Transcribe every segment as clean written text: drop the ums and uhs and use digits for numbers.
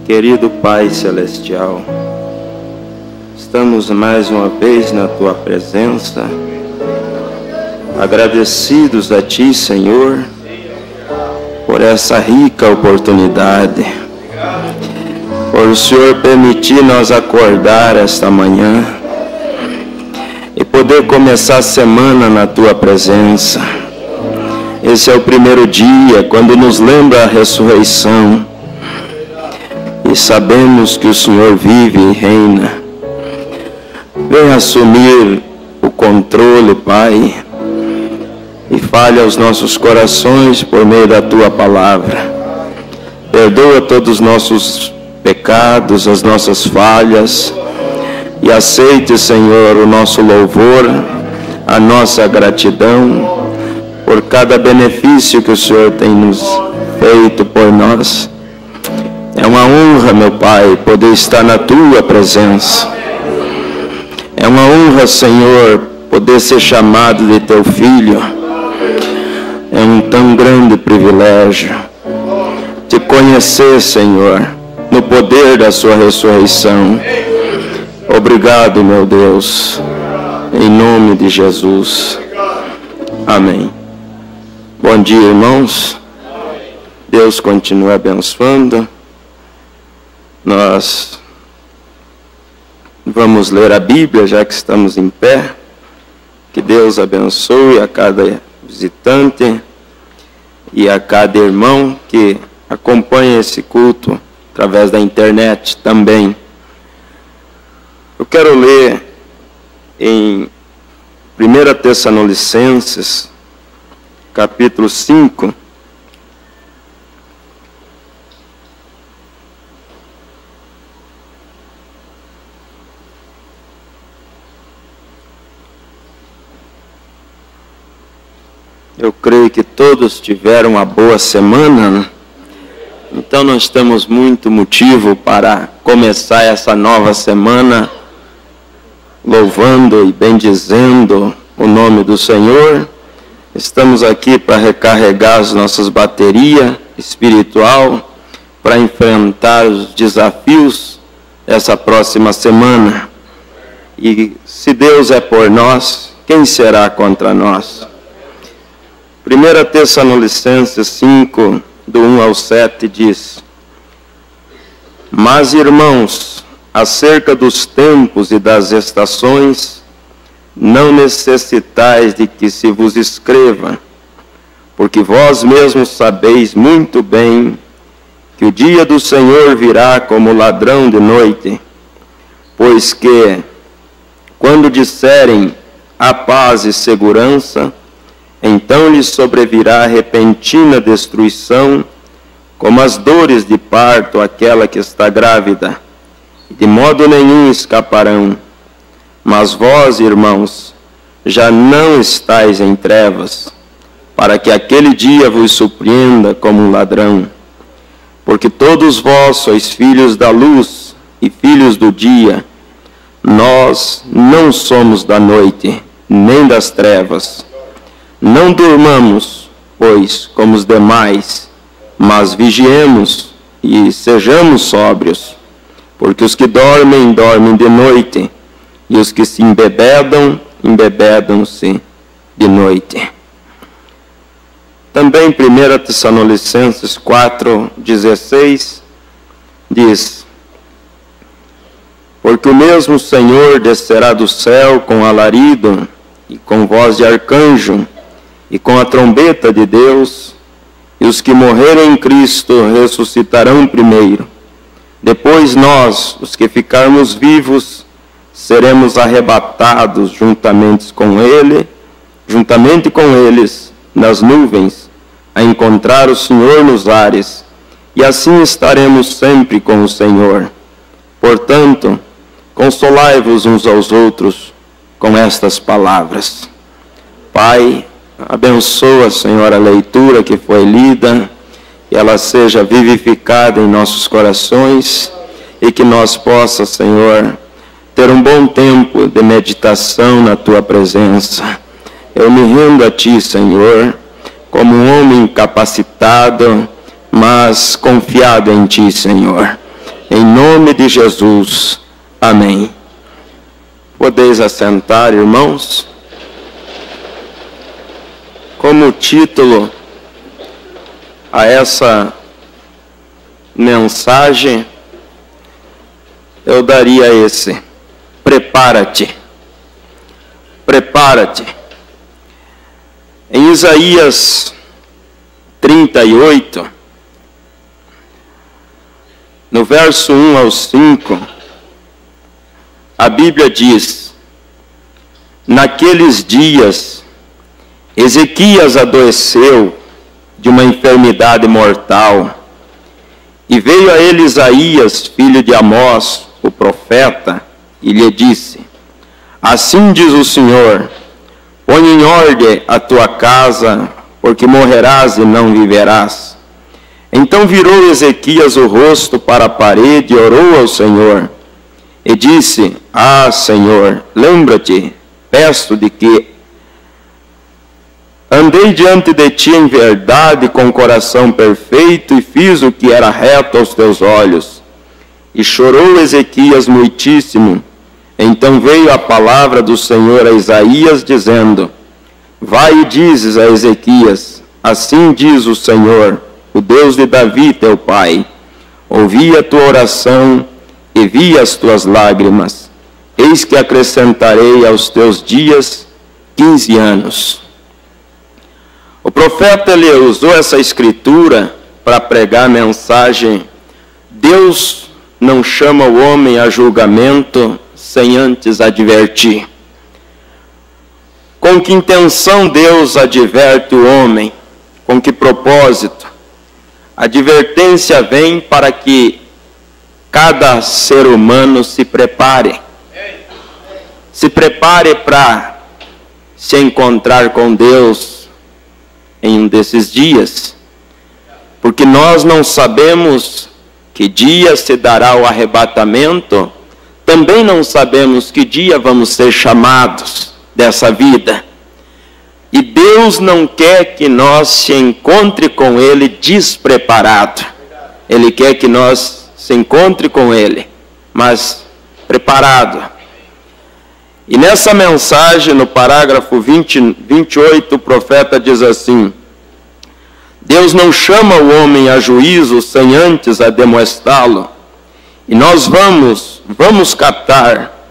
Querido Pai Celestial, estamos mais uma vez na Tua presença, agradecidos a Ti, Senhor, por essa rica oportunidade, por o Senhor permitir nós acordar esta manhã e poder começar a semana na Tua presença. Esse é o primeiro dia, quando nos lembra a ressurreição, e sabemos que o Senhor vive e reina. Venha assumir o controle, Pai, e fale aos nossos corações por meio da Tua palavra. Perdoa todos os nossos pecados, as nossas falhas, e aceite, Senhor, o nosso louvor, a nossa gratidão por cada benefício que o Senhor tem nos feito por nós. É uma honra, meu Pai, poder estar na Tua presença. É uma honra, Senhor, poder ser chamado de Teu Filho. É um tão grande privilégio Te conhecer, Senhor, no poder da Sua ressurreição. Obrigado, meu Deus, em nome de Jesus. Amém. Bom dia, irmãos. Deus continue abençoando. Nós vamos ler a Bíblia, já que estamos em pé. Que Deus abençoe a cada visitante e a cada irmão que acompanha esse culto através da internet também. Eu quero ler em 1 Tessalonicenses, capítulo 5, eu creio que todos tiveram uma boa semana, né? Então nós temos muito motivo para começar essa nova semana louvando e bendizendo o nome do Senhor. Estamos aqui para recarregar as nossas baterias espiritual para enfrentar os desafios dessa próxima semana. E se Deus é por nós, quem será contra nós? 1 Tessalonicenses 5, do 1 ao 7, diz: Mas, irmãos, acerca dos tempos e das estações, não necessitais de que se vos escreva, porque vós mesmos sabeis muito bem que o dia do Senhor virá como ladrão de noite. Pois que, quando disserem a paz e segurança, então lhes sobrevirá repentina destruição, como as dores de parto àquela que está grávida, e de modo nenhum escaparão. Mas vós, irmãos, já não estáis em trevas, para que aquele dia vos surpreenda como um ladrão. Porque todos vós sois filhos da luz e filhos do dia. Nós não somos da noite, nem das trevas. Não durmamos, pois, como os demais, mas vigiemos e sejamos sóbrios. Porque os que dormem, dormem de noite, e os que se embebedam, embebedam-se de noite. Também 1 Tessalonicenses 4,16 diz: Porque o mesmo Senhor descerá do céu com alarido, e com voz de arcanjo, e com a trombeta de Deus, e os que morrerem em Cristo ressuscitarão primeiro. Depois nós, os que ficarmos vivos, seremos arrebatados juntamente com eles nas nuvens, a encontrar o Senhor nos ares, e assim estaremos sempre com o Senhor. Portanto, consolai-vos uns aos outros com estas palavras. Pai, abençoa, Senhor, a leitura que foi lida, que ela seja vivificada em nossos corações e que nós possa, Senhor, ter um bom tempo de meditação na Tua presença. Eu me rendo a Ti, Senhor, como um homem capacitado, mas confiado em Ti, Senhor. Em nome de Jesus. Amém. Podeis assentar, irmãos. Como título a essa mensagem, eu daria esse: prepara-te. Prepara-te. Em Isaías 38, no verso 1 ao 5, a Bíblia diz: naqueles dias, Ezequias adoeceu de uma enfermidade mortal, e veio a ele Isaías, filho de Amós, o profeta, e lhe disse: assim diz o Senhor, põe em ordem a tua casa, porque morrerás e não viverás. Então virou Ezequias o rosto para a parede e orou ao Senhor, e disse: ah, Senhor, lembra-te, peço de que andei diante de ti em verdade, com coração perfeito, e fiz o que era reto aos teus olhos. E chorou Ezequias muitíssimo. Então veio a palavra do Senhor a Isaías, dizendo: vai e dizes a Ezequias: assim diz o Senhor, o Deus de Davi teu pai, ouvi a tua oração e vi as tuas lágrimas. Eis que acrescentarei aos teus dias 15 anos. O profeta, ele usou essa escritura para pregar a mensagem: Deus não chama o homem a julgamento sem antes advertir. Com que intenção Deus adverte o homem? Com que propósito? A advertência vem para que cada ser humano se prepare. Se prepare para se encontrar com Deus em um desses dias. Porque nós não sabemos que dia se dará o arrebatamento, também não sabemos que dia vamos ser chamados dessa vida. E Deus não quer que nós se encontre com Ele despreparado. Ele quer que nós se encontre com Ele, mas preparado. E nessa mensagem, no parágrafo 28, o profeta diz assim: Deus não chama o homem a juízo sem antes ademoestá-lo. E nós vamos captar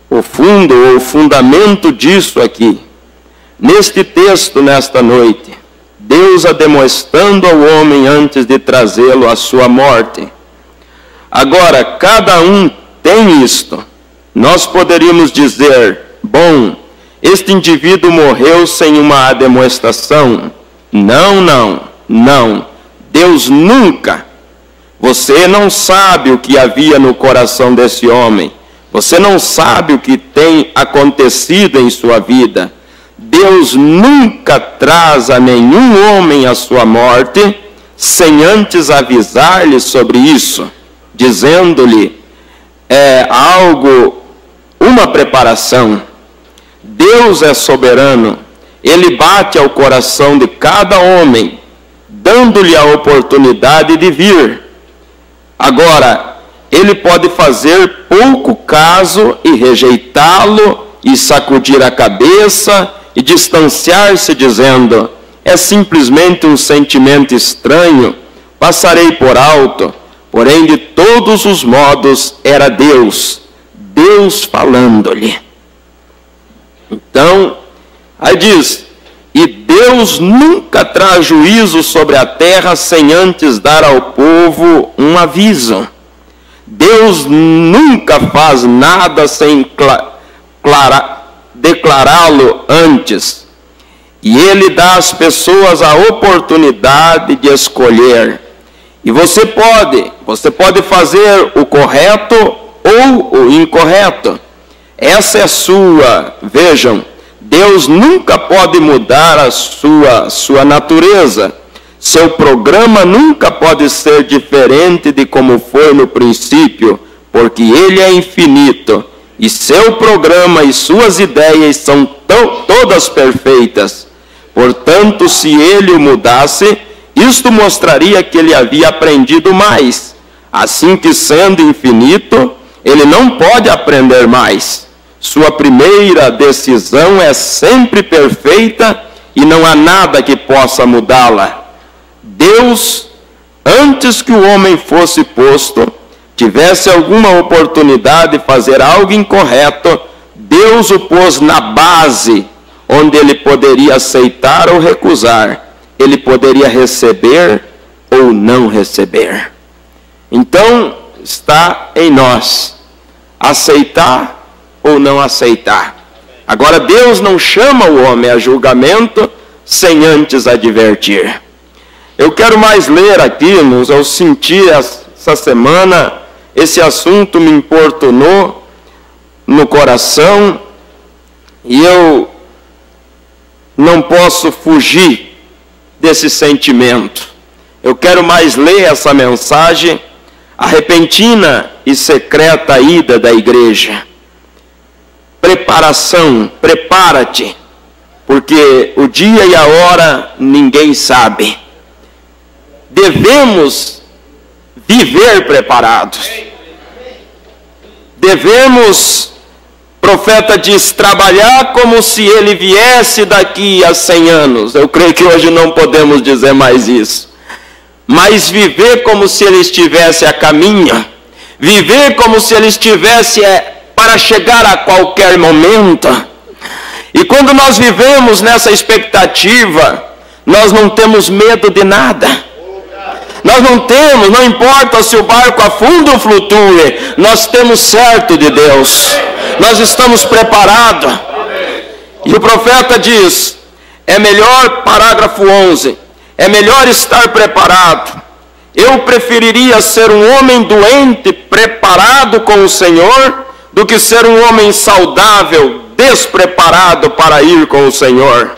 o fundo ou o fundamento disso aqui, neste texto, nesta noite. Deus ademoestando ao homem antes de trazê-lo à sua morte. Agora, cada um tem isto. Nós poderíamos dizer: bom, este indivíduo morreu sem uma ademoestação. Não. Deus nunca. Você não sabe o que havia no coração desse homem. Você não sabe o que tem acontecido em sua vida. Deus nunca traz a nenhum homem a sua morte sem antes avisar-lhe sobre isso, dizendo-lhe uma preparação. Deus é soberano. Ele bate ao coração de cada homem, dando-lhe a oportunidade de vir. Agora, ele pode fazer pouco caso e rejeitá-lo e sacudir a cabeça e distanciar-se dizendo: é simplesmente um sentimento estranho, passarei por alto. Porém, de todos os modos, era Deus falando-lhe. Então, aí diz: e Deus nunca traz juízo sobre a terra sem antes dar ao povo um aviso. Deus nunca faz nada sem declará-lo antes. E Ele dá às pessoas a oportunidade de escolher. E você pode fazer o correto ou o incorreto. Essa é sua, vejam, Deus nunca pode mudar a sua natureza. Seu programa nunca pode ser diferente de como foi no princípio, porque Ele é infinito. E seu programa e suas ideias são todas perfeitas. Portanto, se Ele o mudasse, isto mostraria que Ele havia aprendido mais. assim que, sendo infinito, ele não pode aprender mais. Sua primeira decisão é sempre perfeita e não há nada que possa mudá-la. Deus, antes que o homem fosse posto, tivesse alguma oportunidade de fazer algo incorreto, Deus o pôs na base, onde ele poderia aceitar ou recusar. Ele poderia receber ou não receber. Então, está em nós aceitar ou não aceitar. Agora, Deus não chama o homem a julgamento sem antes advertir. Eu quero mais ler aqui, irmãos, eu senti essa semana, esse assunto me importunou no coração, e eu não posso fugir desse sentimento. Eu quero mais ler essa mensagem, a repentina e secreta ida da igreja. Preparação, prepara-te, porque o dia e a hora ninguém sabe. Devemos viver preparados. Devemos, o profeta diz, trabalhar como se ele viesse daqui a 100 anos. Eu creio que hoje não podemos dizer mais isso. Mas viver como se ele estivesse a caminho. Viver como se ele estivesse para chegar a qualquer momento. E quando nós vivemos nessa expectativa, nós não temos medo de nada. Nós não importa se o barco afunda ou flutue, nós temos certo de Deus. Nós estamos preparados. E o profeta diz, é melhor, parágrafo 11, é melhor estar preparado. Eu preferiria ser um homem doente, preparado com o Senhor, do que ser um homem saudável, despreparado para ir com o Senhor.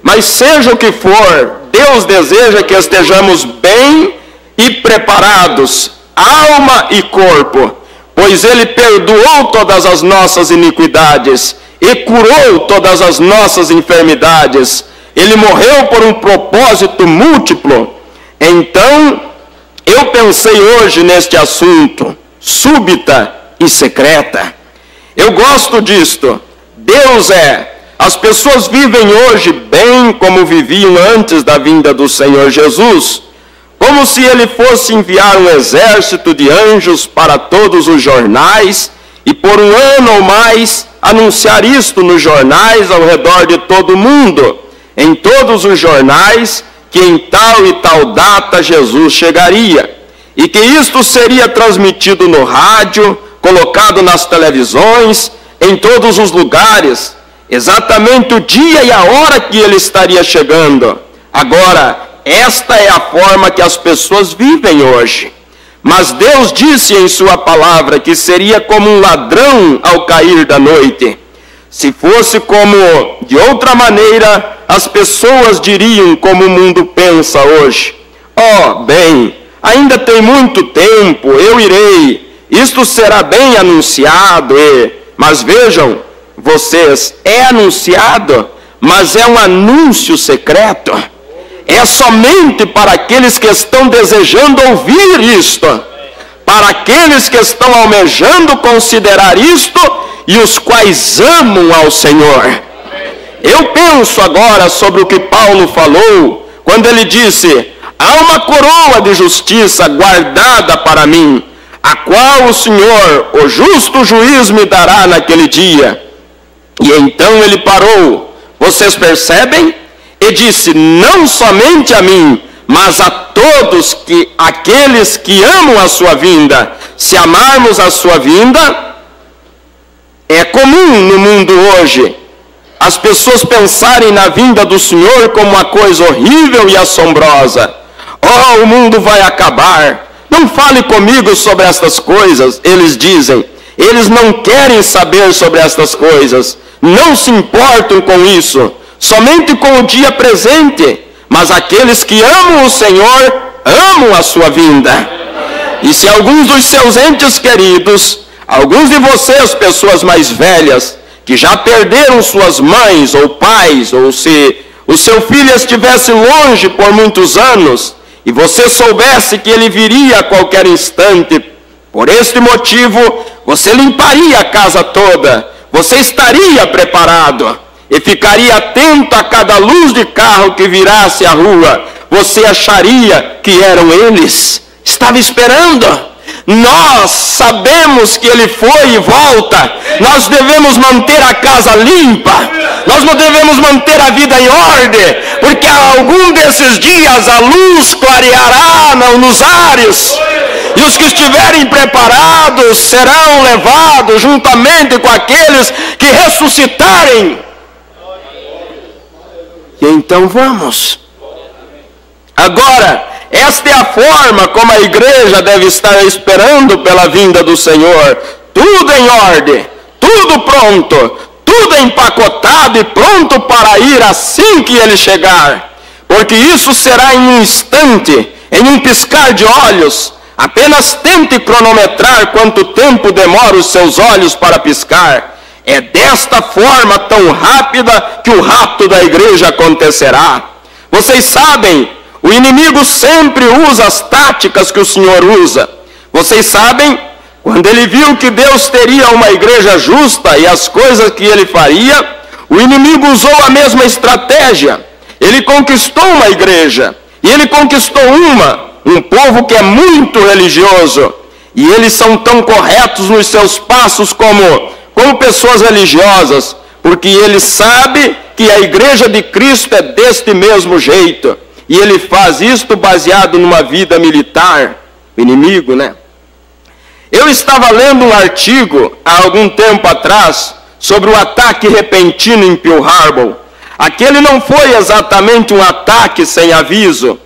Mas seja o que for, Deus deseja que estejamos bem e preparados, alma e corpo, pois Ele perdoou todas as nossas iniquidades e curou todas as nossas enfermidades. Ele morreu por um propósito múltiplo. Então, eu pensei hoje neste assunto, súbita e secreta. Eu gosto disto. Deus as pessoas vivem hoje bem como viviam antes da vinda do Senhor Jesus, como se ele fosse enviar um exército de anjos para todos os jornais e por um ano ou mais anunciar isto nos jornais ao redor de todo o mundo, em todos os jornais, que em tal e tal data Jesus chegaria, e que isto seria transmitido no rádio, colocado nas televisões, em todos os lugares, exatamente o dia e a hora que ele estaria chegando. Agora, esta é a forma que as pessoas vivem hoje. Mas Deus disse em sua palavra que seria como um ladrão ao cair da noite. Se fosse como de outra maneira, as pessoas diriam como o mundo pensa hoje. Bem, ainda tem muito tempo, eu irei, isto será bem anunciado. Mas vejam, vocês, é anunciado, mas é um anúncio secreto. É somente para aqueles que estão desejando ouvir isto, para aqueles que estão almejando considerar isto e os quais amam ao Senhor. Eu penso agora sobre o que Paulo falou, quando ele disse, há uma coroa de justiça guardada para mim, a qual o Senhor, o justo juiz, me dará naquele dia. E então ele parou, vocês percebem? E disse, não somente a mim, mas a todos aqueles que amam a sua vinda. Se amarmos a sua vinda, é comum no mundo hoje as pessoas pensarem na vinda do Senhor como uma coisa horrível e assombrosa. O mundo vai acabar. Não fale comigo sobre estas coisas, eles dizem. Eles não querem saber sobre estas coisas. Não se importam com isso. Somente com o dia presente. Mas aqueles que amam o Senhor, amam a sua vinda. E se alguns dos seus entes queridos, alguns de vocês, pessoas mais velhas, que já perderam suas mães ou pais, ou se o seu filho estivesse longe por muitos anos, e você soubesse que ele viria a qualquer instante, por este motivo, você limparia a casa toda, você estaria preparado e ficaria atento a cada luz de carro que virasse à rua. Você acharia que eram eles. Estava esperando. Nós sabemos que ele foi e volta. Nós devemos manter a casa limpa. Nós não devemos manter a vida em ordem, porque algum desses dias a luz clareará nos ares. E os que estiverem preparados serão levados juntamente com aqueles que ressuscitarem. E então vamos. Agora, esta é a forma como a igreja deve estar esperando pela vinda do Senhor. Tudo em ordem, tudo pronto, tudo empacotado e pronto para ir assim que ele chegar. Porque isso será em um instante, em um piscar de olhos. Apenas tente cronometrar quanto tempo demora os seus olhos para piscar. É desta forma tão rápida que o rapto da igreja acontecerá. Vocês sabem, o inimigo sempre usa as táticas que o Senhor usa. Vocês sabem, quando ele viu que Deus teria uma igreja justa e as coisas que ele faria, o inimigo usou a mesma estratégia. Ele conquistou uma igreja, e ele conquistou um povo que é muito religioso, e eles são tão corretos nos seus passos como pessoas religiosas, porque ele sabe que a igreja de Cristo é deste mesmo jeito, e ele faz isto baseado numa vida militar. O inimigo, né? Eu estava lendo um artigo há algum tempo atrás sobre o ataque repentino em Pearl Harbor. Aquele não foi exatamente um ataque sem aviso.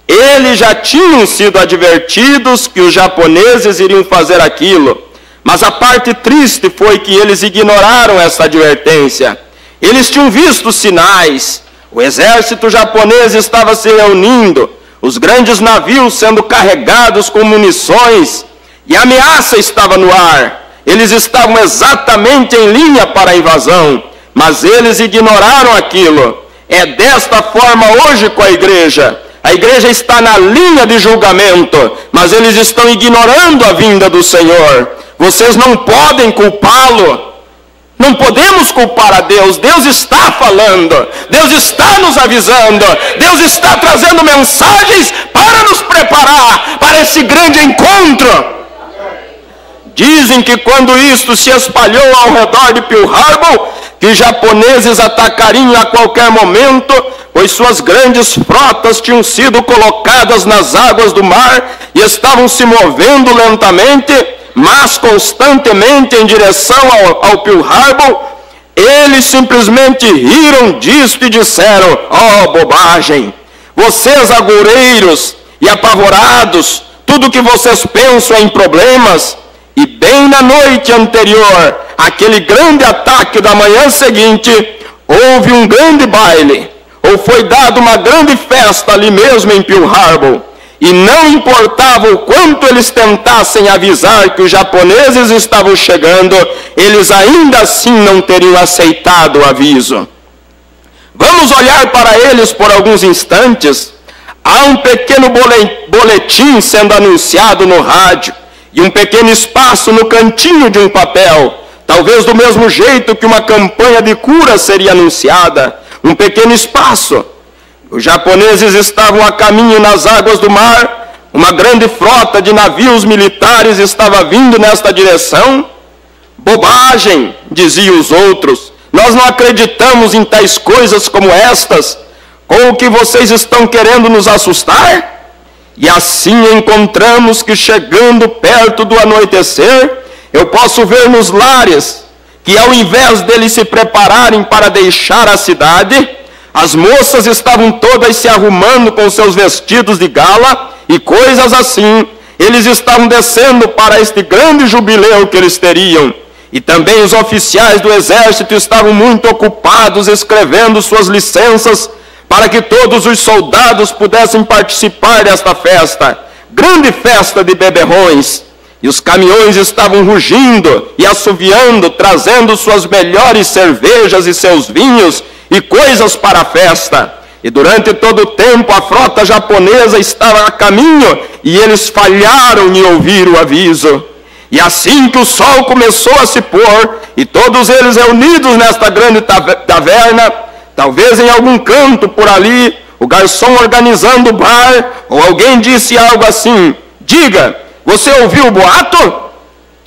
Eles já tinham sido advertidos que os japoneses iriam fazer aquilo. Mas a parte triste foi que eles ignoraram essa advertência. Eles tinham visto sinais. O exército japonês estava se reunindo, os grandes navios sendo carregados com munições, e a ameaça estava no ar. Eles estavam exatamente em linha para a invasão, mas eles ignoraram aquilo. É desta forma hoje com a igreja. A igreja está na linha de julgamento, mas eles estão ignorando a vinda do Senhor. Vocês não podem culpá-lo. Não podemos culpar a Deus. Deus está falando. Deus está nos avisando. Deus está trazendo mensagens para nos preparar para esse grande encontro. Dizem que quando isto se espalhou ao redor de Pearl Harbor, que os japoneses atacariam a qualquer momento, pois suas grandes frotas tinham sido colocadas nas águas do mar e estavam se movendo lentamente, mas constantemente em direção ao Pearl Harbor. Eles simplesmente riram disto e disseram: "Oh, bobagem! Vocês agoureiros e apavorados, tudo que vocês pensam é em problemas." E bem na noite anterior, aquele grande ataque da manhã seguinte, houve um grande baile, ou foi dada uma grande festa ali mesmo em Pearl Harbor. E não importava o quanto eles tentassem avisar que os japoneses estavam chegando, eles ainda assim não teriam aceitado o aviso. Vamos olhar para eles por alguns instantes. Há um pequeno boletim sendo anunciado no rádio, e um pequeno espaço no cantinho de um papel, talvez do mesmo jeito que uma campanha de cura seria anunciada. Um pequeno espaço. Os japoneses estavam a caminho nas águas do mar, uma grande frota de navios militares estava vindo nesta direção. "Bobagem", diziam os outros, "nós não acreditamos em tais coisas como estas. Com o que vocês estão querendo nos assustar?" E assim encontramos que, chegando perto do anoitecer, eu posso ver nos lares que, ao invés deles se prepararem para deixar a cidade, as moças estavam todas se arrumando com seus vestidos de gala e coisas assim. Eles estavam descendo para este grande jubileu que eles teriam. E também os oficiais do exército estavam muito ocupados escrevendo suas licenças para que todos os soldados pudessem participar desta festa, grande festa de beberrões. E os caminhões estavam rugindo e assoviando, trazendo suas melhores cervejas e seus vinhos e coisas para a festa. E durante todo o tempo a frota japonesa estava a caminho e eles falharam em ouvir o aviso. E assim que o sol começou a se pôr, e todos eles reunidos nesta grande taverna, talvez em algum canto por ali, o garçom organizando o bar, ou alguém disse algo assim: diga, você ouviu o boato?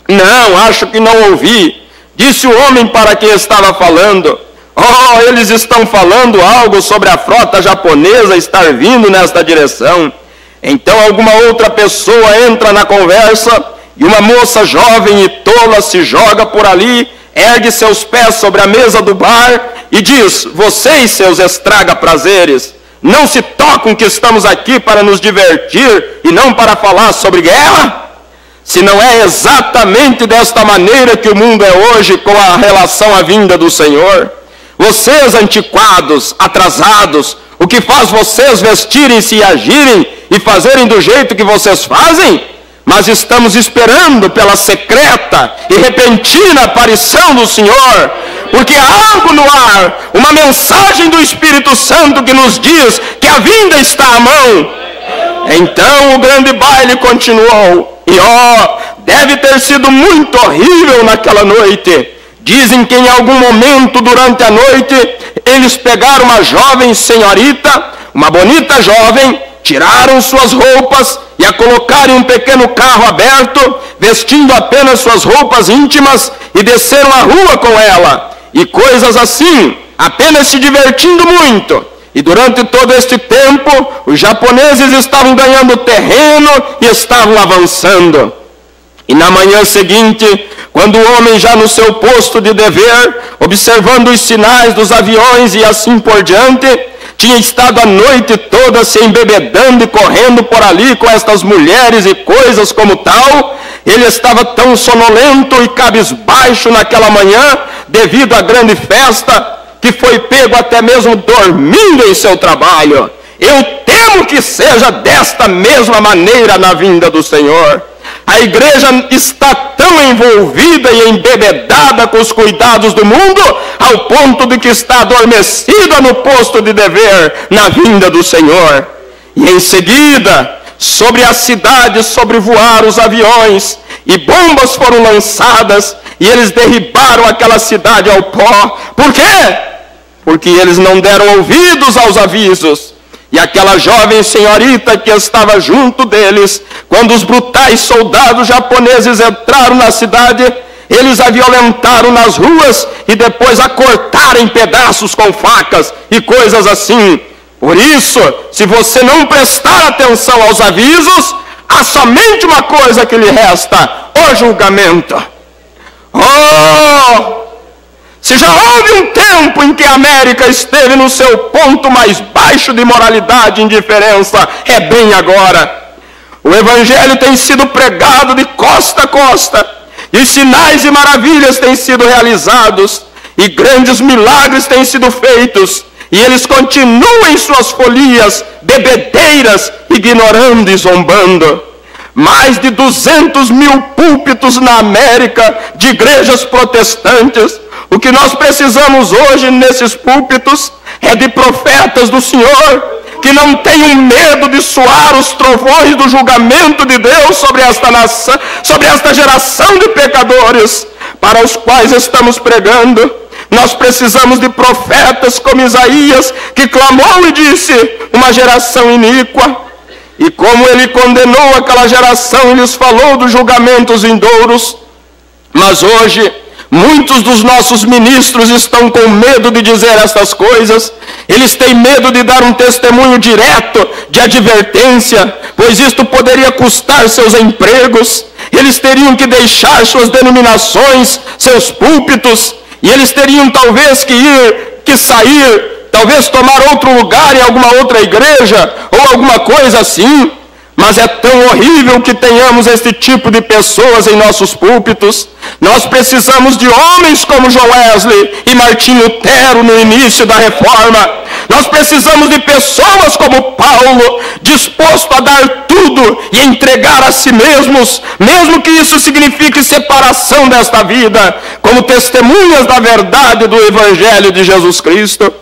Não, acho que não ouvi. Disse o homem para quem estava falando: oh, eles estão falando algo sobre a frota japonesa estar vindo nesta direção. Então alguma outra pessoa entra na conversa, e uma moça jovem e tola se joga por ali, ergue seus pés sobre a mesa do bar e diz: vocês, seus estraga-prazeres, não se tocam que estamos aqui para nos divertir e não para falar sobre guerra? Se não é exatamente desta maneira que o mundo é hoje com a relação à vinda do Senhor? Vocês antiquados, atrasados, o que faz vocês vestirem-se e agirem e fazerem do jeito que vocês fazem? Mas estamos esperando pela secreta e repentina aparição do Senhor, porque há algo no ar, uma mensagem do Espírito Santo que nos diz que a vinda está à mão. Então o grande baile continuou, e deve ter sido muito horrível naquela noite. Dizem que em algum momento durante a noite, eles pegaram uma jovem senhorita, uma bonita jovem, tiraram suas roupas e a colocaram em um pequeno carro aberto, vestindo apenas suas roupas íntimas, e desceram a rua com ela, e coisas assim, apenas se divertindo muito. E durante todo este tempo, os japoneses estavam ganhando terreno e estavam avançando. E na manhã seguinte, quando o homem já no seu posto de dever, observando os sinais dos aviões e assim por diante, tinha estado a noite toda se embebedando e correndo por ali com estas mulheres e coisas como tal, ele estava tão sonolento e cabisbaixo naquela manhã, devido à grande festa, que foi pego até mesmo dormindo em seu trabalho. Eu temo que seja desta mesma maneira na vinda do Senhor. A igreja está tão envolvida e embebedada com os cuidados do mundo, ao ponto de que está adormecida no posto de dever na vinda do Senhor. E em seguida, sobre a cidade sobrevoaram os aviões, e bombas foram lançadas, e eles derribaram aquela cidade ao pó. Por quê? Porque eles não deram ouvidos aos avisos. E aquela jovem senhorita que estava junto deles, quando os brutais soldados japoneses entraram na cidade, eles a violentaram nas ruas e depois a cortaram em pedaços com facas e coisas assim. Por isso, se você não prestar atenção aos avisos, há somente uma coisa que lhe resta: o julgamento. Se já houve um tempo em que a América esteve no seu ponto mais baixo de moralidade e indiferença, é bem agora. O Evangelho tem sido pregado de costa a costa, e sinais e maravilhas têm sido realizados, e grandes milagres têm sido feitos, e eles continuam em suas folias bebedeiras, ignorando e zombando. Mais de 200 mil púlpitos na América de igrejas protestantes. O que nós precisamos hoje nesses púlpitos é de profetas do Senhor, que não tenham medo de soar os trovões do julgamento de Deus sobre esta nação, sobre esta geração de pecadores para os quais estamos pregando. Nós precisamos de profetas como Isaías, que clamou e disse: uma geração iníqua. E como ele condenou aquela geração e lhes falou dos julgamentos vindouros. Mas hoje, muitos dos nossos ministros estão com medo de dizer estas coisas. Eles têm medo de dar um testemunho direto de advertência, pois isto poderia custar seus empregos. Eles teriam que deixar suas denominações, seus púlpitos, e eles teriam talvez que sair, talvez tomar outro lugar em alguma outra igreja, ou alguma coisa assim. Mas é tão horrível que tenhamos este tipo de pessoas em nossos púlpitos. Nós precisamos de homens como John Wesley e Martim Lutero no início da Reforma. Nós precisamos de pessoas como Paulo, disposto a dar tudo e entregar a si mesmos, mesmo que isso signifique separação desta vida, como testemunhas da verdade do Evangelho de Jesus Cristo.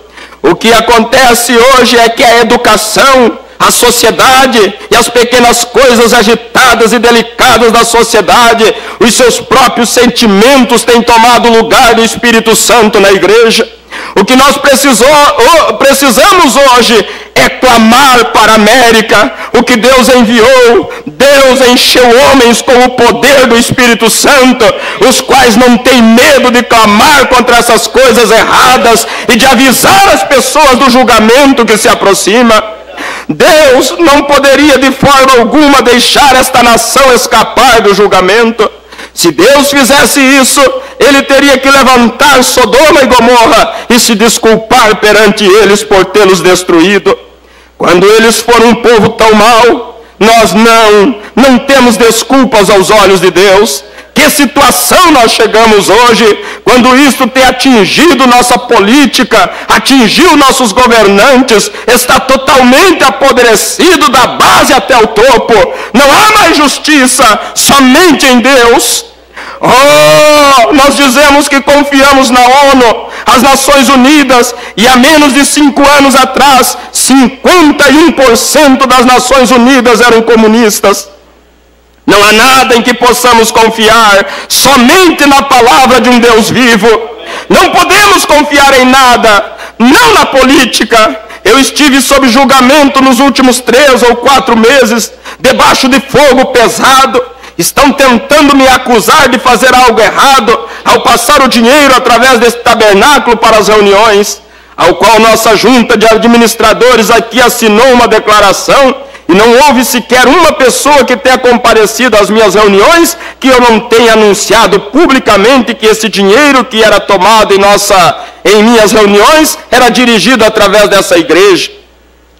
O que acontece hoje é que a educação, a sociedade e as pequenas coisas agitadas e delicadas da sociedade, os seus próprios sentimentos têm tomado o lugar do Espírito Santo na igreja. O que nós precisamos hoje é clamar para a América. O que Deus enviou, Deus encheu homens com o poder do Espírito Santo, os quais não têm medo de clamar contra essas coisas erradas e de avisar as pessoas do julgamento que se aproxima. Deus não poderia de forma alguma deixar esta nação escapar do julgamento. Se Deus fizesse isso, Ele teria que levantar Sodoma e Gomorra e se desculpar perante eles por tê-los destruído. Quando eles foram um povo tão mau, nós não temos desculpas aos olhos de Deus. Que situação nós chegamos hoje, quando isso tem atingido nossa política, atingiu nossos governantes, está totalmente apodrecido da base até o topo. Não há mais justiça, somente em Deus. Oh, nós dizemos que confiamos na ONU, as Nações Unidas, e há menos de 5 anos atrás, 51% das Nações Unidas eram comunistas. Não há nada em que possamos confiar, somente na palavra de um Deus vivo. Não podemos confiar em nada, não na política. Eu estive sob julgamento nos últimos 3 ou 4 meses, debaixo de fogo pesado. Estão tentando me acusar de fazer algo errado ao passar o dinheiro através desse tabernáculo para as reuniões, ao qual nossa junta de administradores aqui assinou uma declaração, e não houve sequer uma pessoa que tenha comparecido às minhas reuniões que eu não tenha anunciado publicamente que esse dinheiro que era tomado em minhas reuniões era dirigido através dessa igreja.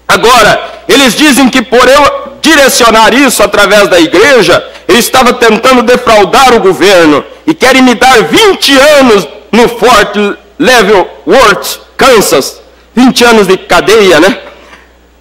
Agora, eles dizem que por eu direcionar isso através da igreja, eu estava tentando defraudar o governo e querem me dar 20 anos no Fort Leavenworth, Kansas. 20 anos de cadeia, né?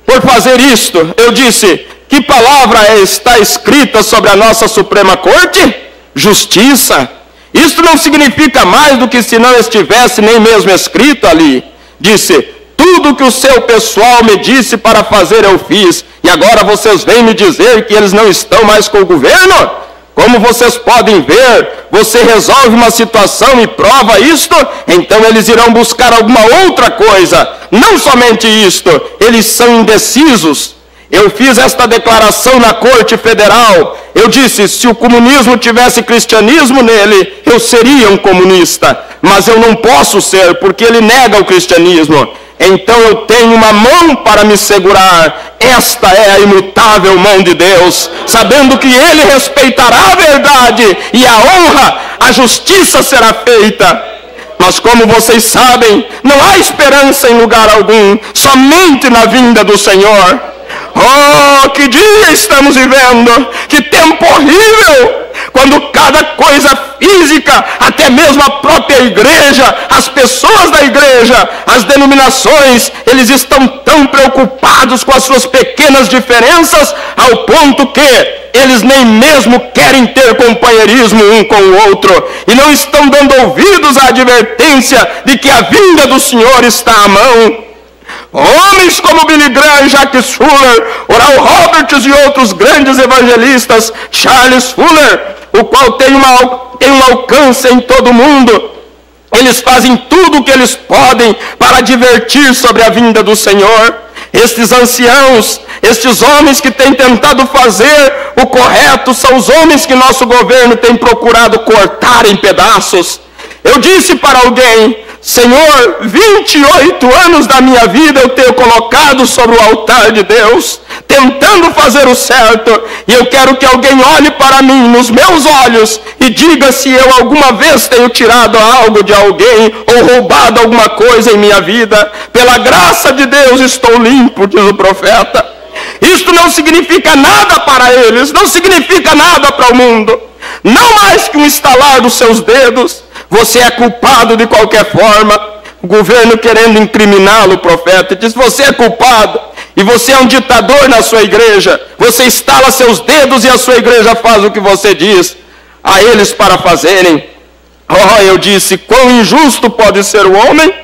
Por fazer isto. Eu disse, que palavra está escrita sobre a nossa Suprema Corte? Justiça. Isto não significa mais do que se não estivesse nem mesmo escrito ali. Disse, tudo que o seu pessoal me disse para fazer eu fiz, e agora vocês vêm me dizer que eles não estão mais com o governo? Como vocês podem ver, você resolve uma situação e prova isto, então eles irão buscar alguma outra coisa. Não somente isto, eles são indecisos. Eu fiz esta declaração na Corte Federal. Eu disse, se o comunismo tivesse cristianismo nele, eu seria um comunista. Mas eu não posso ser, porque ele nega o cristianismo. Então eu tenho uma mão para me segurar. Esta é a imutável mão de Deus, sabendo que Ele respeitará a verdade e a honra, a justiça será feita. Mas como vocês sabem, não há esperança em lugar algum, somente na vinda do Senhor. Oh, que dia estamos vivendo, que tempo horrível, quando cada coisa física, até mesmo a própria igreja, as pessoas da igreja, as denominações, eles estão tão preocupados com as suas pequenas diferenças, ao ponto que eles nem mesmo querem ter companheirismo um com o outro, e não estão dando ouvidos à advertência de que a vinda do Senhor está à mão. Homens como Billy Graham, Jack Fuller, Oral Roberts e outros grandes evangelistas, Charles Fuller, o qual tem um alcance em todo o mundo, eles fazem tudo o que eles podem para advertir sobre a vinda do Senhor. Estes anciãos, estes homens que têm tentado fazer o correto, são os homens que nosso governo tem procurado cortar em pedaços. Eu disse para alguém, Senhor, 28 anos da minha vida eu tenho colocado sobre o altar de Deus, tentando fazer o certo, e eu quero que alguém olhe para mim, nos meus olhos, e diga se eu alguma vez tenho tirado algo de alguém, ou roubado alguma coisa em minha vida. Pela graça de Deus estou limpo, diz o profeta. Isto não significa nada para eles, não significa nada para o mundo, não mais que um estalar dos seus dedos. Você é culpado de qualquer forma. O governo querendo incriminá-lo, o profeta diz, você é culpado, e você é um ditador na sua igreja. Você estala seus dedos e a sua igreja faz o que você diz a eles para fazerem. Oh, eu disse, quão injusto pode ser o homem?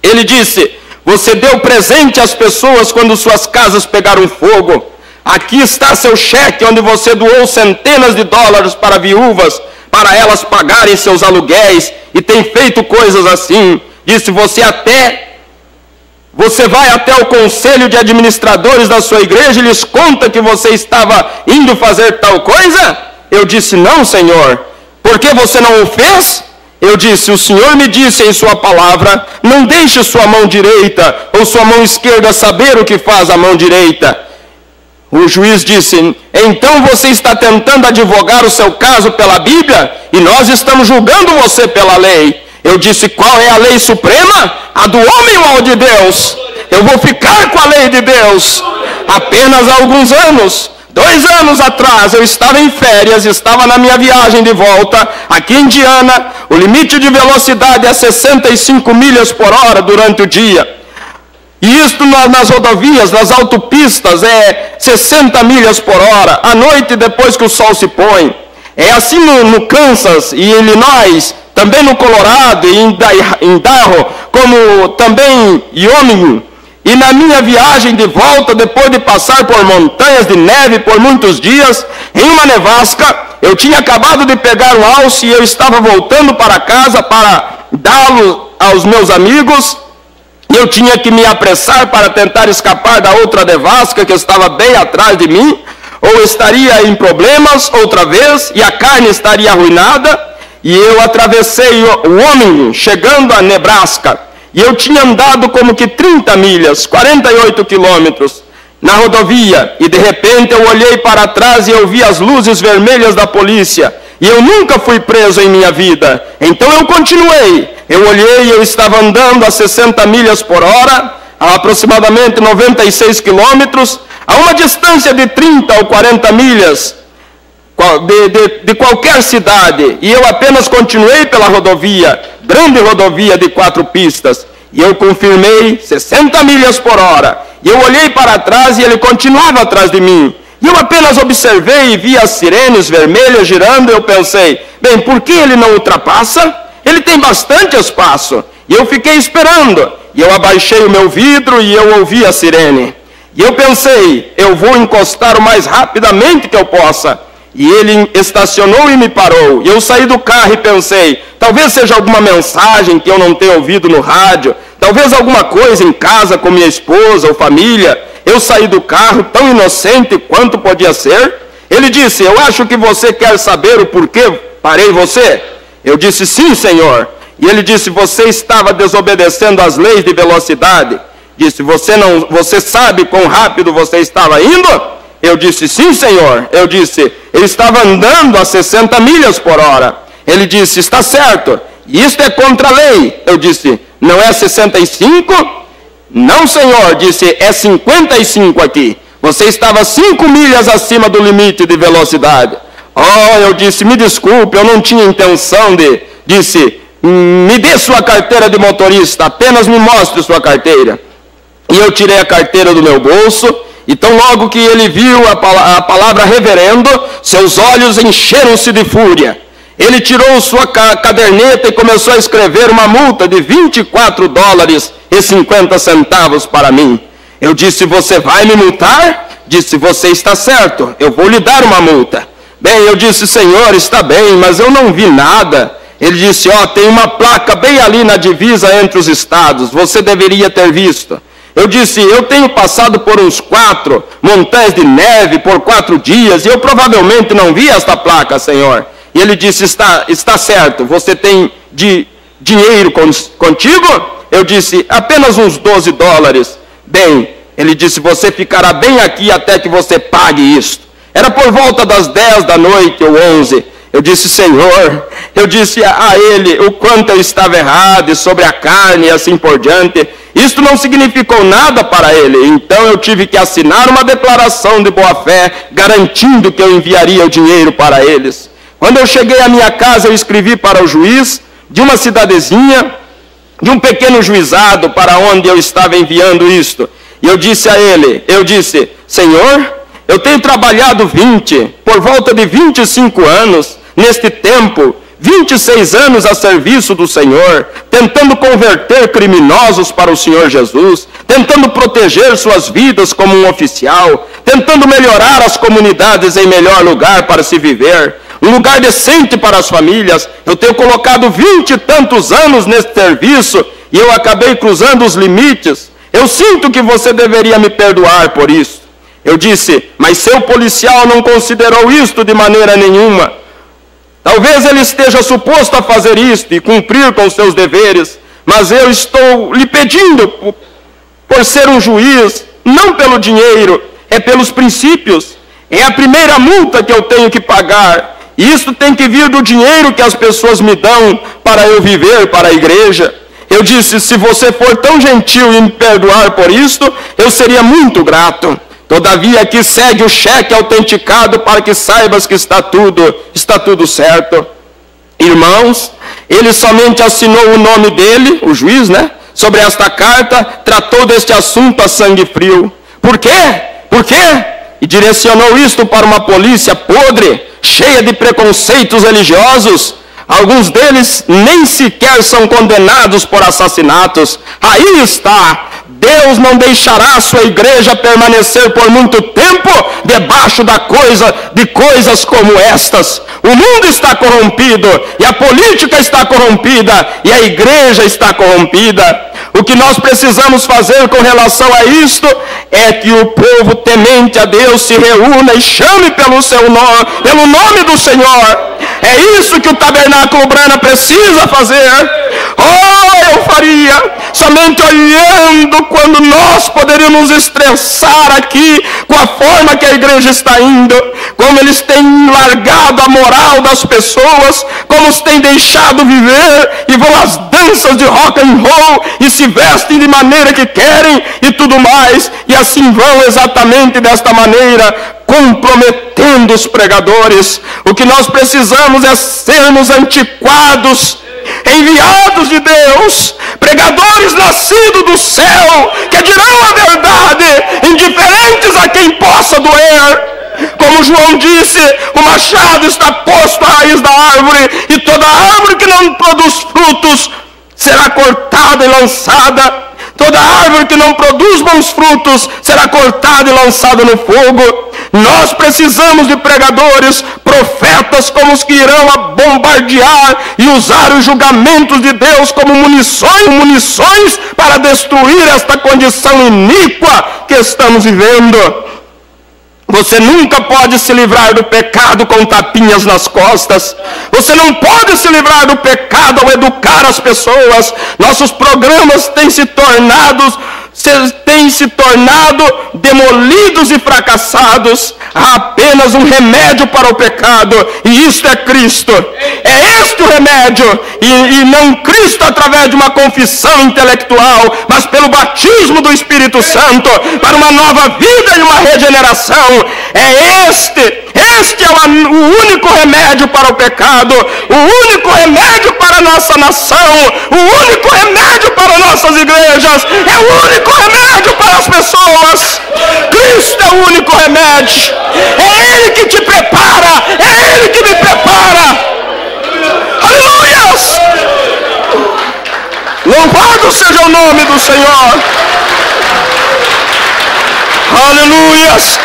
Ele disse, Você deu presente às pessoas quando suas casas pegaram fogo. Aqui está seu cheque onde você doou centenas de dólares para viúvas, para elas pagarem seus aluguéis, e tem feito coisas assim. Disse, você vai até o conselho de administradores da sua igreja e lhes conta que você estava indo fazer tal coisa? Eu disse, não, Senhor. Por que você não o fez? Eu disse, o Senhor me disse em sua palavra, não deixe sua mão direita ou sua mão esquerda saber o que faz a mão direita. O juiz disse, então você está tentando advogar o seu caso pela Bíblia e nós estamos julgando você pela lei. Eu disse, qual é a lei suprema? A do homem ou a de Deus? Eu vou ficar com a lei de Deus. Apenas há alguns anos, 2 anos atrás, eu estava em férias, estava na minha viagem de volta, aqui em Indiana, o limite de velocidade é 65 milhas por hora durante o dia. E isto nas rodovias, nas autopistas, é 60 milhas por hora, à noite depois que o sol se põe. É assim no Kansas e Illinois, também no Colorado e em Idaho, como também em Wyoming. E na minha viagem de volta, depois de passar por montanhas de neve por muitos dias, em uma nevasca, eu tinha acabado de pegar um alce e eu estava voltando para casa para dá-lo aos meus amigos. Eu tinha que me apressar para tentar escapar da outra nevasca que estava bem atrás de mim, ou estaria em problemas outra vez, e a carne estaria arruinada, e eu atravessei o Wyoming, chegando a Nebraska, e eu tinha andado como que 30 milhas, 48 quilômetros, na rodovia, e de repente eu olhei para trás e eu vi as luzes vermelhas da polícia, e eu nunca fui preso em minha vida, então eu continuei. Eu olhei e eu estava andando a 60 milhas por hora, a aproximadamente 96 quilômetros, a uma distância de 30 ou 40 milhas de qualquer cidade. E eu apenas continuei pela rodovia, grande rodovia de 4 pistas. E eu confirmei 60 milhas por hora. E eu olhei para trás e ele continuava atrás de mim. E eu apenas observei e vi as sirenes vermelhas girando e eu pensei, bem, por que ele não ultrapassa? Ele tem bastante espaço. E eu fiquei esperando. E eu abaixei o meu vidro e eu ouvi a sirene. E eu pensei, eu vou encostar o mais rapidamente que eu possa. E ele estacionou e me parou. E eu saí do carro e pensei, talvez seja alguma mensagem que eu não tenha ouvido no rádio. Talvez alguma coisa em casa com minha esposa ou família. Eu saí do carro tão inocente quanto podia ser. Ele disse, eu acho que você quer saber o porquê parei você. Eu disse, sim, senhor. E ele disse, você estava desobedecendo as leis de velocidade. Disse, você sabe quão rápido você estava indo? Eu disse, sim, senhor. Eu disse, eu estava andando a 60 milhas por hora. Ele disse, está certo. Isto é contra a lei. Eu disse, não é 65? Não, senhor. Disse, é 55 aqui. Você estava 5 milhas acima do limite de velocidade. Oh, eu disse, me desculpe, eu não tinha intenção de... Disse, me dê sua carteira de motorista, apenas me mostre sua carteira. E eu tirei a carteira do meu bolso, e tão logo que ele viu a palavra reverendo, seus olhos encheram-se de fúria. Ele tirou sua caderneta e começou a escrever uma multa de 24 dólares e 50 centavos para mim. Eu disse, você vai me multar? Disse, você está certo, eu vou lhe dar uma multa. Bem, eu disse, senhor, está bem, mas eu não vi nada. Ele disse, tem uma placa bem ali na divisa entre os estados, você deveria ter visto. Eu disse, eu tenho passado por uns 4 montanhas de neve por 4 dias, e eu provavelmente não vi esta placa, senhor. E ele disse, está certo, você tem dinheiro contigo? Eu disse, apenas uns 12 dólares. Bem, ele disse, você ficará bem aqui até que você pague isto. Era por volta das 10 da noite ou 11. Eu disse, senhor, eu disse a ele o quanto eu estava errado e sobre a carne e assim por diante. Isto não significou nada para ele. Então eu tive que assinar uma declaração de boa-fé, garantindo que eu enviaria o dinheiro para eles. Quando eu cheguei à minha casa, eu escrevi para o juiz de uma cidadezinha, de um pequeno juizado para onde eu estava enviando isto. E eu disse a ele, senhor, eu tenho trabalhado por volta de 25 anos, neste tempo, 26 anos a serviço do Senhor, tentando converter criminosos para o Senhor Jesus, tentando proteger suas vidas como um oficial, tentando melhorar as comunidades em melhor lugar para se viver, um lugar decente para as famílias. Eu tenho colocado 20 e tantos anos nesse serviço e eu acabei cruzando os limites. Eu sinto que você deveria me perdoar por isso. Eu disse, mas seu policial não considerou isto de maneira nenhuma. Talvez ele esteja suposto a fazer isto e cumprir com seus deveres, mas eu estou lhe pedindo, por ser um juiz, não pelo dinheiro, é pelos princípios. É a primeira multa que eu tenho que pagar. E isso tem que vir do dinheiro que as pessoas me dão para eu viver para a igreja. Eu disse, se você for tão gentil em me perdoar por isto, eu seria muito grato. Todavia aqui segue o cheque autenticado para que saibas que está tudo certo. Irmãos, ele somente assinou o nome dele, o juiz, sobre esta carta, tratou deste assunto a sangue frio. Por quê? Por quê? E direcionou isto para uma polícia podre, cheia de preconceitos religiosos. Alguns deles nem sequer são condenados por assassinatos. Aí está. Deus não deixará a sua igreja permanecer por muito tempo debaixo de coisas como estas. O mundo está corrompido, e a política está corrompida, e a igreja está corrompida. O que nós precisamos fazer com relação a isto é que o povo temente a Deus se reúna e chame pelo nome do Senhor. É isso que o Tabernáculo Brana precisa fazer. Oh, eu faria, somente olhando quando nós poderíamos estressar aqui com a forma que a igreja está indo, como eles têm largado a moral das pessoas, como os têm deixado viver e vão às danças de rock and roll e se vestem de maneira que querem e tudo mais, e assim vão exatamente desta maneira, comprometendo os pregadores. O que nós precisamos é sermos antiquados, enviados de Deus, pregadores nascidos do céu, que dirão a verdade, indiferentes a quem possa doer. Como João disse, o machado está posto à raiz da árvore, e toda árvore que não produz frutos será cortada e lançada. Toda árvore que não produz bons frutos será cortada e lançada no fogo. Nós precisamos de pregadores, profetas como os que irão a bombardear e usar os julgamentos de Deus como munições para destruir esta condição iníqua que estamos vivendo. Você nunca pode se livrar do pecado com tapinhas nas costas. Você não pode se livrar do pecado ao educar as pessoas. Nossos programas têm se tornado demolidos e fracassados. Há apenas um remédio para o pecado, e isto é Cristo. É este o remédio, e não Cristo através de uma confissão intelectual, mas pelo batismo do Espírito Santo, para uma nova vida e uma regeneração. Este é o único remédio para o pecado, o único remédio para a nossa nação, o único remédio para nossas igrejas, é o único remédio para as pessoas. Cristo é o único remédio. É Ele que te prepara, é Ele que me prepara. Aleluias! Louvado seja o nome do Senhor. Aleluias!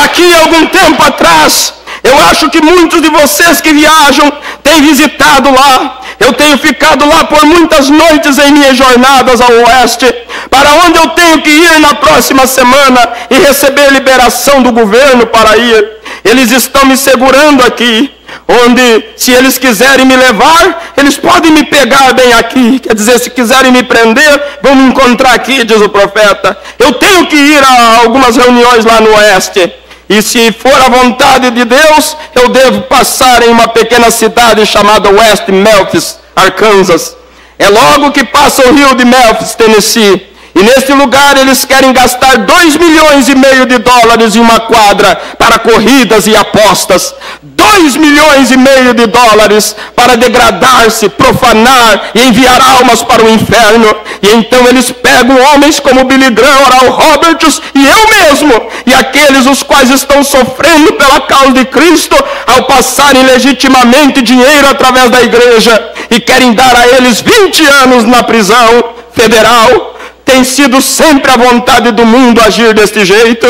Aqui, algum tempo atrás, eu acho que muitos de vocês que viajam têm visitado lá. Eu tenho ficado lá por muitas noites em minhas jornadas ao oeste, para onde eu tenho que ir na próxima semana e receber liberação do governo para ir. Eles estão me segurando aqui, onde, se eles quiserem me levar, eles podem me pegar bem aqui. Quer dizer, se quiserem me prender, vão me encontrar aqui, diz o profeta. Eu tenho que ir a algumas reuniões lá no oeste. E se for a vontade de Deus, eu devo passar em uma pequena cidade chamada West Memphis, Arkansas. É logo que passa o rio de Memphis, Tennessee. E neste lugar eles querem gastar 2,5 milhões de dólares em uma quadra para corridas e apostas. 2,5 milhões de dólares para degradar-se, profanar e enviar almas para o inferno. E então eles pegam homens como Billy Graham, Oral Roberts e eu mesmo, e aqueles os quais estão sofrendo pela causa de Cristo, ao passarem legitimamente dinheiro através da igreja, e querem dar a eles 20 anos na prisão federal. Tem sido sempre a vontade do mundo agir deste jeito.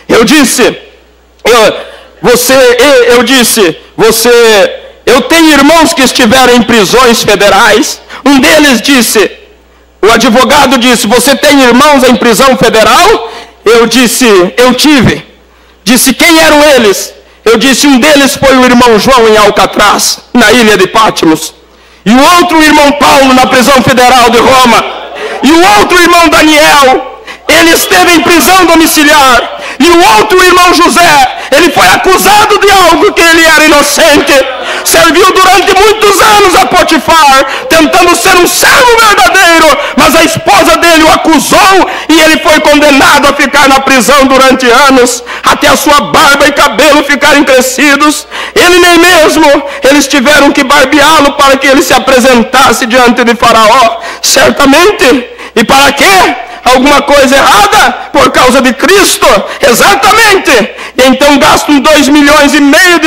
Eu tenho irmãos que estiveram em prisões federais. Um deles disse, o advogado disse, você tem irmãos em prisão federal? Eu disse, eu tive. Disse, quem eram eles? Eu disse, um deles foi o irmão João em Alcatraz, na ilha de Patmos. E o outro, o irmão Paulo, na prisão federal de Roma. E o outro irmão Daniel, ele esteve em prisão domiciliar. E o outro irmão José, ele foi acusado de algo que ele era inocente. Serviu durante muitos anos a Potifar, tentando ser um servo verdadeiro, mas a esposa dele o acusou e ele foi condenado a ficar na prisão durante anos, até a sua barba e cabelo ficarem crescidos. Ele nem mesmo, eles tiveram que barbeá-lo para que ele se apresentasse diante de Faraó. Certamente. E para quê? Alguma coisa errada? Por causa de Cristo? Exatamente. E então gastam 2,5 milhões de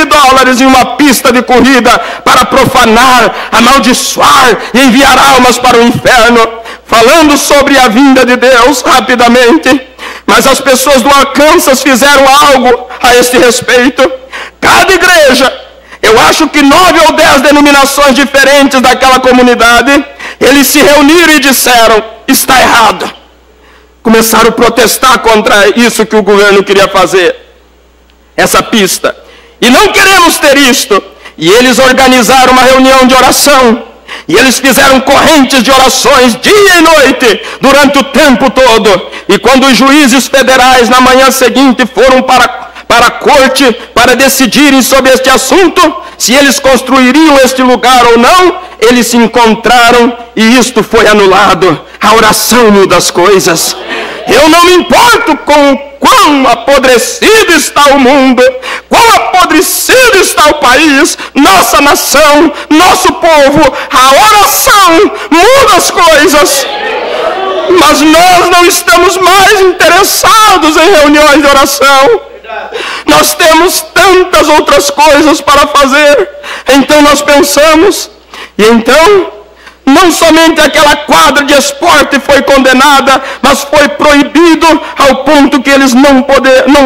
dólares em uma pista de corrida para profanar, amaldiçoar e enviar almas para o inferno. Falando sobre a vinda de Deus rapidamente, mas as pessoas do Arkansas fizeram algo a este respeito. Cada igreja, eu acho que 9 ou 10 denominações diferentes daquela comunidade, eles se reuniram e disseram, está errado. Começaram a protestar contra isso que o governo queria fazer, essa pista. E não queremos ter isto. E eles organizaram uma reunião de oração. E eles fizeram correntes de orações dia e noite, durante o tempo todo. E quando os juízes federais na manhã seguinte foram para a corte para decidirem sobre este assunto, se eles construiriam este lugar ou não, eles se encontraram e isto foi anulado. A oração muda as coisas. Eu não me importo com quão apodrecido está o mundo, quão apodrecido está o país, nossa nação, nosso povo. A oração muda as coisas. Mas nós não estamos mais interessados em reuniões de oração. Nós temos tantas outras coisas para fazer. Então nós pensamos, e então não somente aquela quadra de esporte foi condenada, mas foi proibido ao ponto que eles não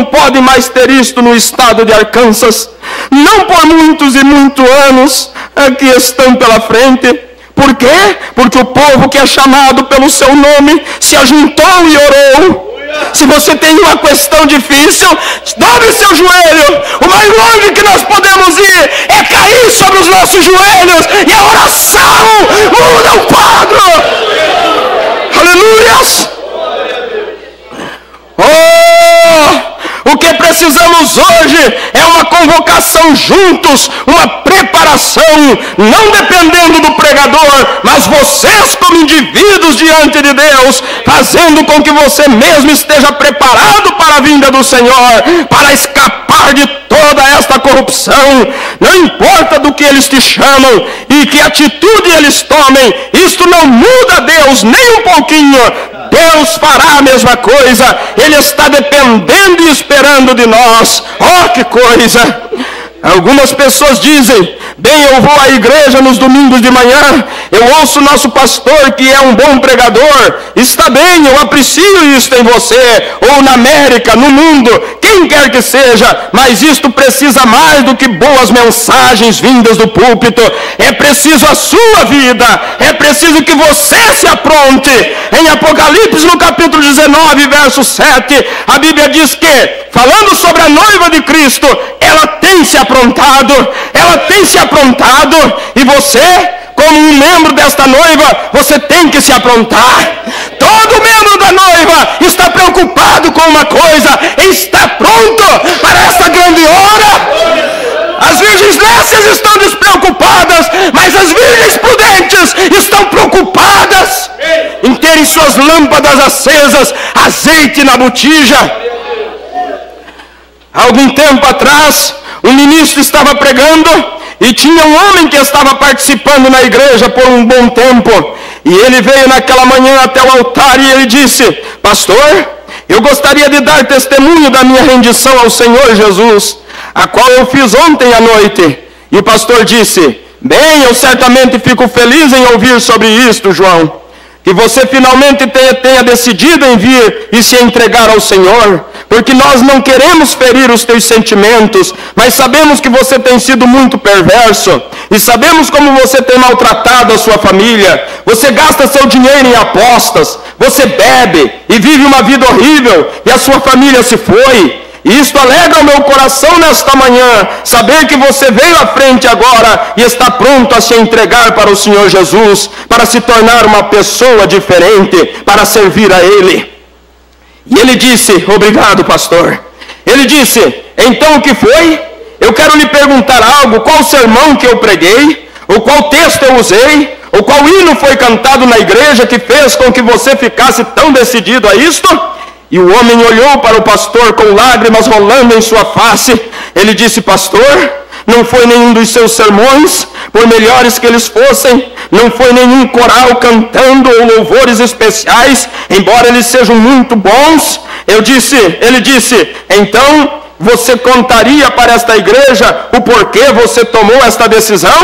podem mais ter isto no estado de Arkansas. Não por muitos e muitos anos que estão pela frente. Por quê? Porque o povo que é chamado pelo seu nome se ajuntou e orou. Se você tem uma questão difícil, dobre seu joelho. O mais longe que nós podemos ir é cair sobre os nossos joelhos, e a oração muda o quadro. Aleluias! O que precisamos hoje é uma convocação juntos, uma preparação, não dependendo do pregador, mas vocês como indivíduos diante de Deus, fazendo com que você mesmo esteja preparado para a vinda do Senhor, para escapar de toda esta corrupção. Não importa do que eles te chamam e que atitude eles tomem, isto não muda Deus nem um pouquinho. Deus fará a mesma coisa. Ele está dependendo e esperando de nós. Oh, que coisa! Algumas pessoas dizem, bem, eu vou à igreja nos domingos de manhã, eu ouço o nosso pastor que é um bom pregador, está bem, eu aprecio isso em você, ou na América, no mundo, quem quer que seja, mas isto precisa mais do que boas mensagens vindas do púlpito. É preciso a sua vida, é preciso que você se apronte. Em Apocalipse, no capítulo 19, verso 7, a Bíblia diz que, falando sobre a noiva de Cristo, ela tem se aprontado, e você, como um membro desta noiva, você tem que se aprontar. Todo membro da noiva está preocupado com uma coisa, está pronto para esta grande hora. As virgens nécias estão despreocupadas, mas as virgens prudentes estão preocupadas em terem sua aquelas lâmpadas acesas, azeite na botija. Algum tempo atrás, um ministro estava pregando e tinha um homem que estava participando na igreja por um bom tempo. E ele veio naquela manhã até o altar e ele disse: pastor, eu gostaria de dar testemunho da minha rendição ao Senhor Jesus, a qual eu fiz ontem à noite. E o pastor disse: bem, eu certamente fico feliz em ouvir sobre isto, João, que você finalmente tenha decidido em vir e se entregar ao Senhor, porque nós não queremos ferir os teus sentimentos, mas sabemos que você tem sido muito perverso, e sabemos como você tem maltratado a sua família. Você gasta seu dinheiro em apostas, você bebe e vive uma vida horrível, e a sua família se foi. E isto alegra o meu coração nesta manhã, saber que você veio à frente agora e está pronto a se entregar para o Senhor Jesus, para se tornar uma pessoa diferente, para servir a Ele. E ele disse: obrigado, pastor. Ele disse: então o que foi? Eu quero lhe perguntar algo. Qual sermão que eu preguei? Ou qual texto eu usei? Ou qual hino foi cantado na igreja que fez com que você ficasse tão decidido a isto? E o homem olhou para o pastor com lágrimas rolando em sua face. Ele disse: pastor, não foi nenhum dos seus sermões, por melhores que eles fossem, não foi nenhum coral cantando ou louvores especiais, embora eles sejam muito bons. Ele disse: então você contaria para esta igreja o porquê você tomou esta decisão?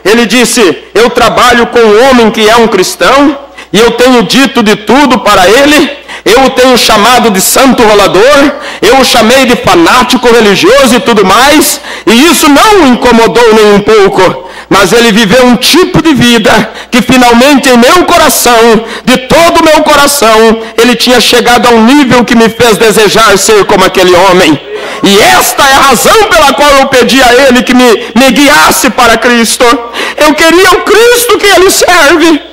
Ele disse: eu trabalho com um homem que é um cristão, e eu tenho dito de tudo para ele. Eu o tenho chamado de santo rolador, eu o chamei de fanático religioso e tudo mais, e isso não o incomodou nem um pouco, mas ele viveu um tipo de vida que finalmente em meu coração, de todo o meu coração, ele tinha chegado a um nível que me fez desejar ser como aquele homem. E esta é a razão pela qual eu pedi a ele que me guiasse para Cristo. Eu queria o Cristo que ele serve.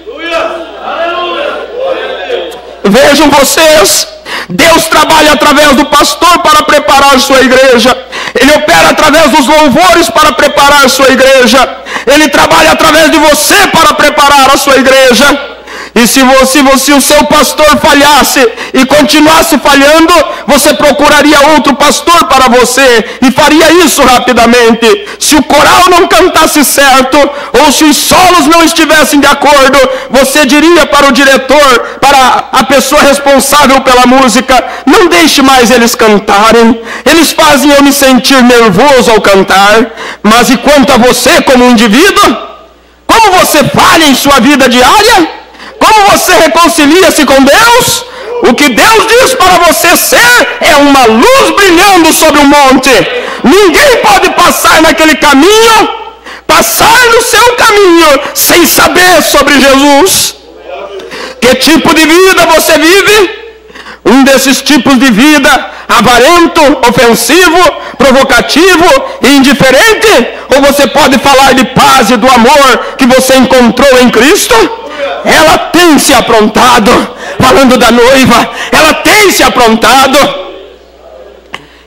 Vejam vocês, Deus trabalha através do pastor para preparar sua igreja. Ele opera através dos louvores para preparar sua igreja. Ele trabalha através de você para preparar a sua igreja. E se o seu pastor falhasse e continuasse falhando, você procuraria outro pastor para você e faria isso rapidamente. Se o coral não cantasse certo, ou se os solos não estivessem de acordo, você diria para o diretor, para a pessoa responsável pela música: não deixe mais eles cantarem, eles fazem eu me sentir nervoso ao cantar. Mas e quanto a você como indivíduo? Como você falha em sua vida diária? Como você reconcilia-se com Deus? O que Deus diz para você ser é uma luz brilhando sobre um monte. Ninguém pode passar naquele caminho, passar no seu caminho, sem saber sobre Jesus. Que tipo de vida você vive? Um desses tipos de vida avarento, ofensivo, provocativo e indiferente? Ou você pode falar de paz e do amor que você encontrou em Cristo? Ela tem se aprontado, falando da noiva, ela tem se aprontado.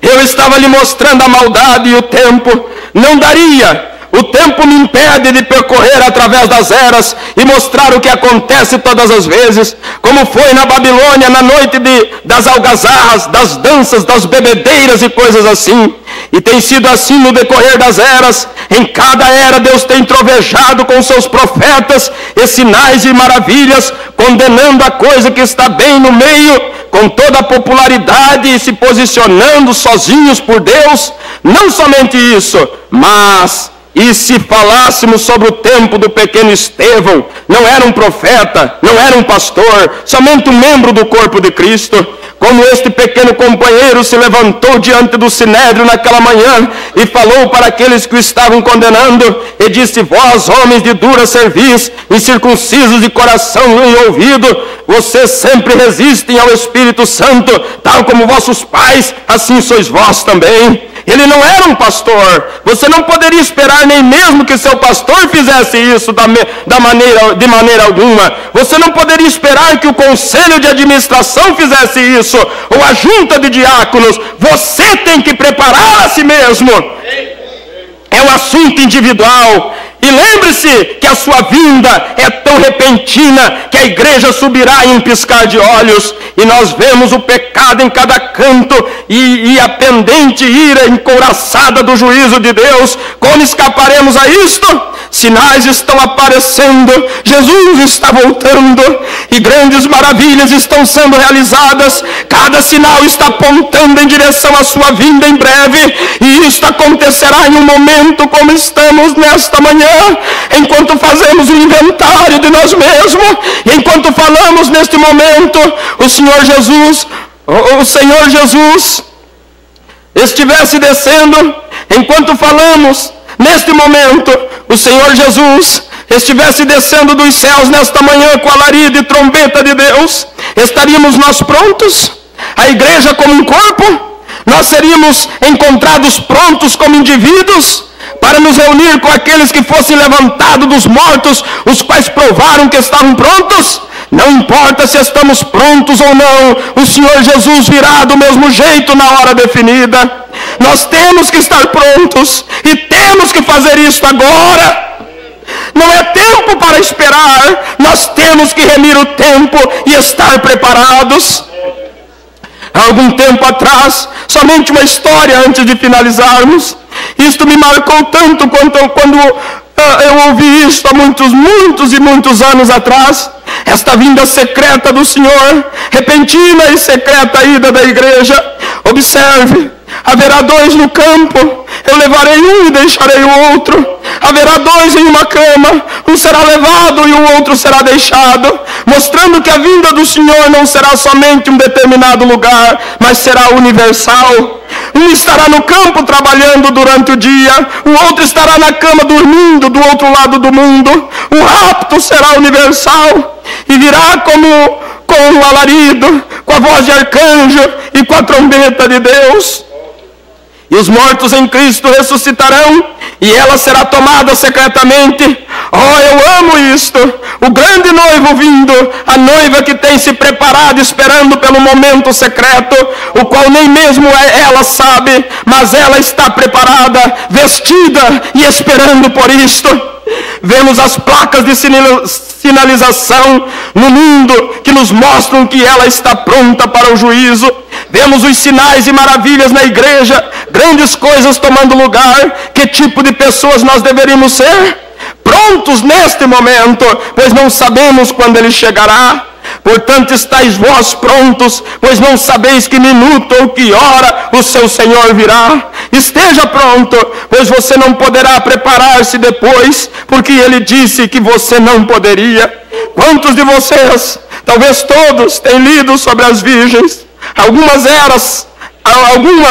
Eu estava lhe mostrando a maldade e o tempo não daria. O tempo me impede de percorrer através das eras e mostrar o que acontece todas as vezes, como foi na Babilônia na noite das algazarras, das danças, das bebedeiras e coisas assim. E tem sido assim no decorrer das eras. Em cada era Deus tem trovejado com seus profetas e sinais e maravilhas, condenando a coisa que está bem no meio, com toda a popularidade e se posicionando sozinhos por Deus. Não somente isso, mas... e se falássemos sobre o tempo do pequeno Estevão, não era um profeta, não era um pastor, somente um membro do corpo de Cristo. Como este pequeno companheiro se levantou diante do Sinédrio naquela manhã e falou para aqueles que o estavam condenando e disse: vós, homens de dura cerviz, incircuncisos de coração e ouvido, vocês sempre resistem ao Espírito Santo, tal como vossos pais, assim sois vós também. Ele não era um pastor. Você não poderia esperar nem mesmo que seu pastor fizesse isso de maneira alguma. Você não poderia esperar que o conselho de administração fizesse isso, ou a junta de diáconos. Você tem que preparar a si mesmo. É um assunto individual. E lembre-se que a sua vinda é tão repentina que a igreja subirá em um piscar de olhos. E nós vemos o pecado em cada canto e a pendente ira encouraçada do juízo de Deus. Como escaparemos a isto? Sinais estão aparecendo, Jesus está voltando e grandes maravilhas estão sendo realizadas. Cada sinal está apontando em direção à sua vinda em breve, e isto acontecerá em um momento como estamos nesta manhã, enquanto fazemos o inventário de nós mesmos, enquanto falamos neste momento, o Senhor Jesus estivesse descendo, enquanto falamos neste momento, o Senhor Jesus estivesse descendo dos céus nesta manhã com alarido e trombeta de Deus, estaríamos nós prontos? A igreja como um corpo? Nós seríamos encontrados prontos como indivíduos para nos reunir com aqueles que fossem levantados dos mortos, os quais provaram que estavam prontos? Não importa se estamos prontos ou não, o Senhor Jesus virá do mesmo jeito na hora definida. Nós temos que estar prontos e temos que fazer isso agora. Não é tempo para esperar, nós temos que remir o tempo e estar preparados. Há algum tempo atrás, somente uma história antes de finalizarmos, isto me marcou tanto quando eu ouvi isto há muitos anos atrás. Esta vinda secreta do Senhor, repentina e secreta ida da igreja. Observe, haverá dois no campo, eu levarei um e deixarei o outro. Haverá dois em uma cama, um será levado e o outro será deixado, mostrando que a vinda do Senhor não será somente um determinado lugar, mas será universal. Um estará no campo trabalhando durante o dia, o outro estará na cama dormindo do outro lado do mundo. O rapto será universal e virá com o alarido, com a voz de arcanjo e com a trombeta de Deus. E os mortos em Cristo ressuscitarão, e ela será tomada secretamente. Oh, eu amo isto! O grande noivo vindo, a noiva que tem se preparado, esperando pelo momento secreto, o qual nem mesmo ela sabe, mas ela está preparada, vestida e esperando por isto. Vemos as placas de sinalização no mundo que nos mostram que ela está pronta para o juízo. Vemos os sinais e maravilhas na igreja, grandes coisas tomando lugar. Que tipo de pessoas nós deveríamos ser? Prontos neste momento, pois não sabemos quando ele chegará. Portanto, estáis vós prontos, pois não sabeis que minuto ou que hora o seu Senhor virá. Esteja pronto, pois você não poderá preparar-se depois, porque ele disse que você não poderia. Quantos de vocês, talvez todos, têm lido sobre as virgens? Algumas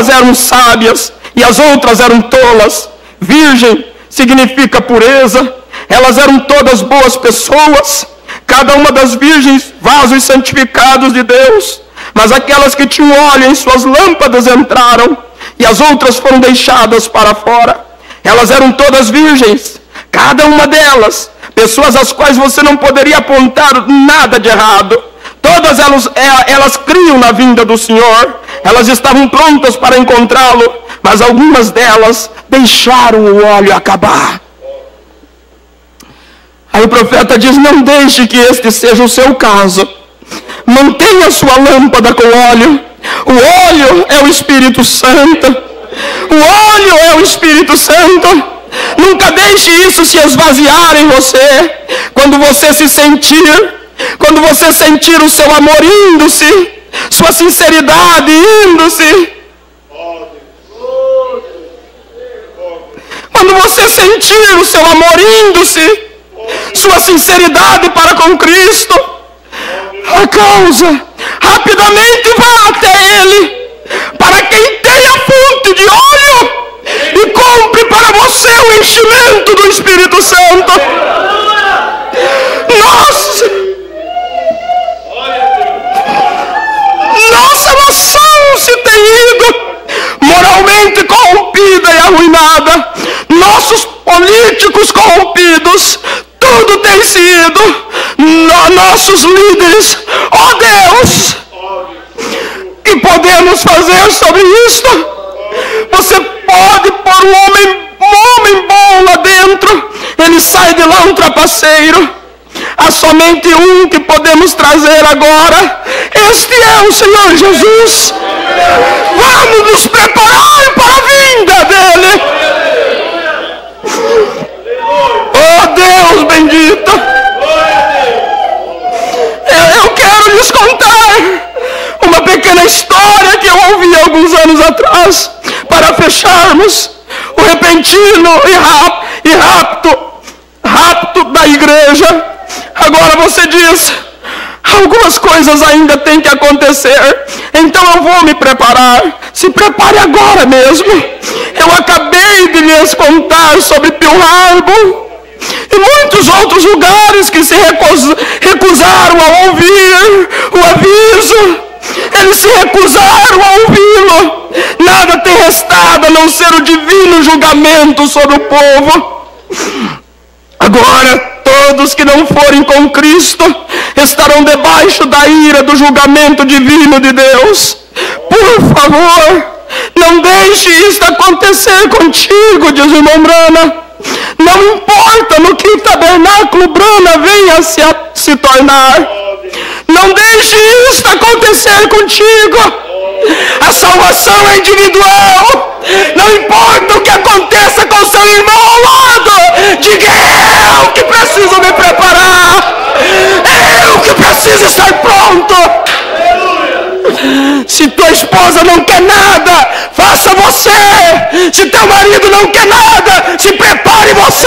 eram sábias e as outras eram tolas. Virgem significa pureza. Elas eram todas boas pessoas. Cada uma das virgens, vasos santificados de Deus. Mas aquelas que tinham óleo em suas lâmpadas entraram, e as outras foram deixadas para fora. Elas eram todas virgens, cada uma delas, pessoas às quais você não poderia apontar nada de errado. Todas elas criam na vinda do Senhor, elas estavam prontas para encontrá-lo, mas algumas delas deixaram o óleo acabar. Aí o profeta diz: não deixe que este seja o seu caso. Mantenha a sua lâmpada com óleo. O óleo é o Espírito Santo. O óleo é o Espírito Santo. Nunca deixe isso se esvaziar em você. Quando você sentir o seu amor indo-se, sua sinceridade indo-se, quando você sentir o seu amor indo-se, sua sinceridade para com Cristo, a causa, rapidamente vá até Ele, para quem tem a fonte de óleo, e compre para você o enchimento do Espírito Santo. Nossa nação se tem ido, moralmente corrompida e arruinada. Nossos políticos corrompidos, tudo tem sido. Nossos líderes, ó Deus, que podemos fazer sobre isto? Você pode pôr um homem bom lá dentro, ele sai de lá um trapaceiro. Há somente um que podemos trazer agora. Este é o Senhor Jesus. Vamos nos preparar para a vinda dele. Oh Deus bendito. Eu quero lhes contar uma pequena história que eu ouvi alguns anos atrás, para fecharmos o repentino e rapto da igreja. Agora você diz, algumas coisas ainda têm que acontecer, então eu vou me preparar. Se prepare agora mesmo. Eu acabei de lhes contar sobre Pearl Harbor e muitos outros lugares que se recusaram a ouvir o aviso. Eles se recusaram a ouvi-lo. Nada tem restado a não ser o divino julgamento sobre o povo. Agora, todos que não forem com Cristo estarão debaixo da ira do julgamento divino de Deus. Por favor, não deixe isto acontecer contigo, diz o irmão Brana. Não importa no que o tabernáculo Brana venha se tornar. Não deixe isto acontecer contigo. A salvação é individual. Não importa o que aconteça com seu irmão ao lado. Diga, eu que preciso me preparar. Eu que preciso estar pronto. Se tua esposa não quer nada, faça você. Se teu marido não quer nada, se prepare você.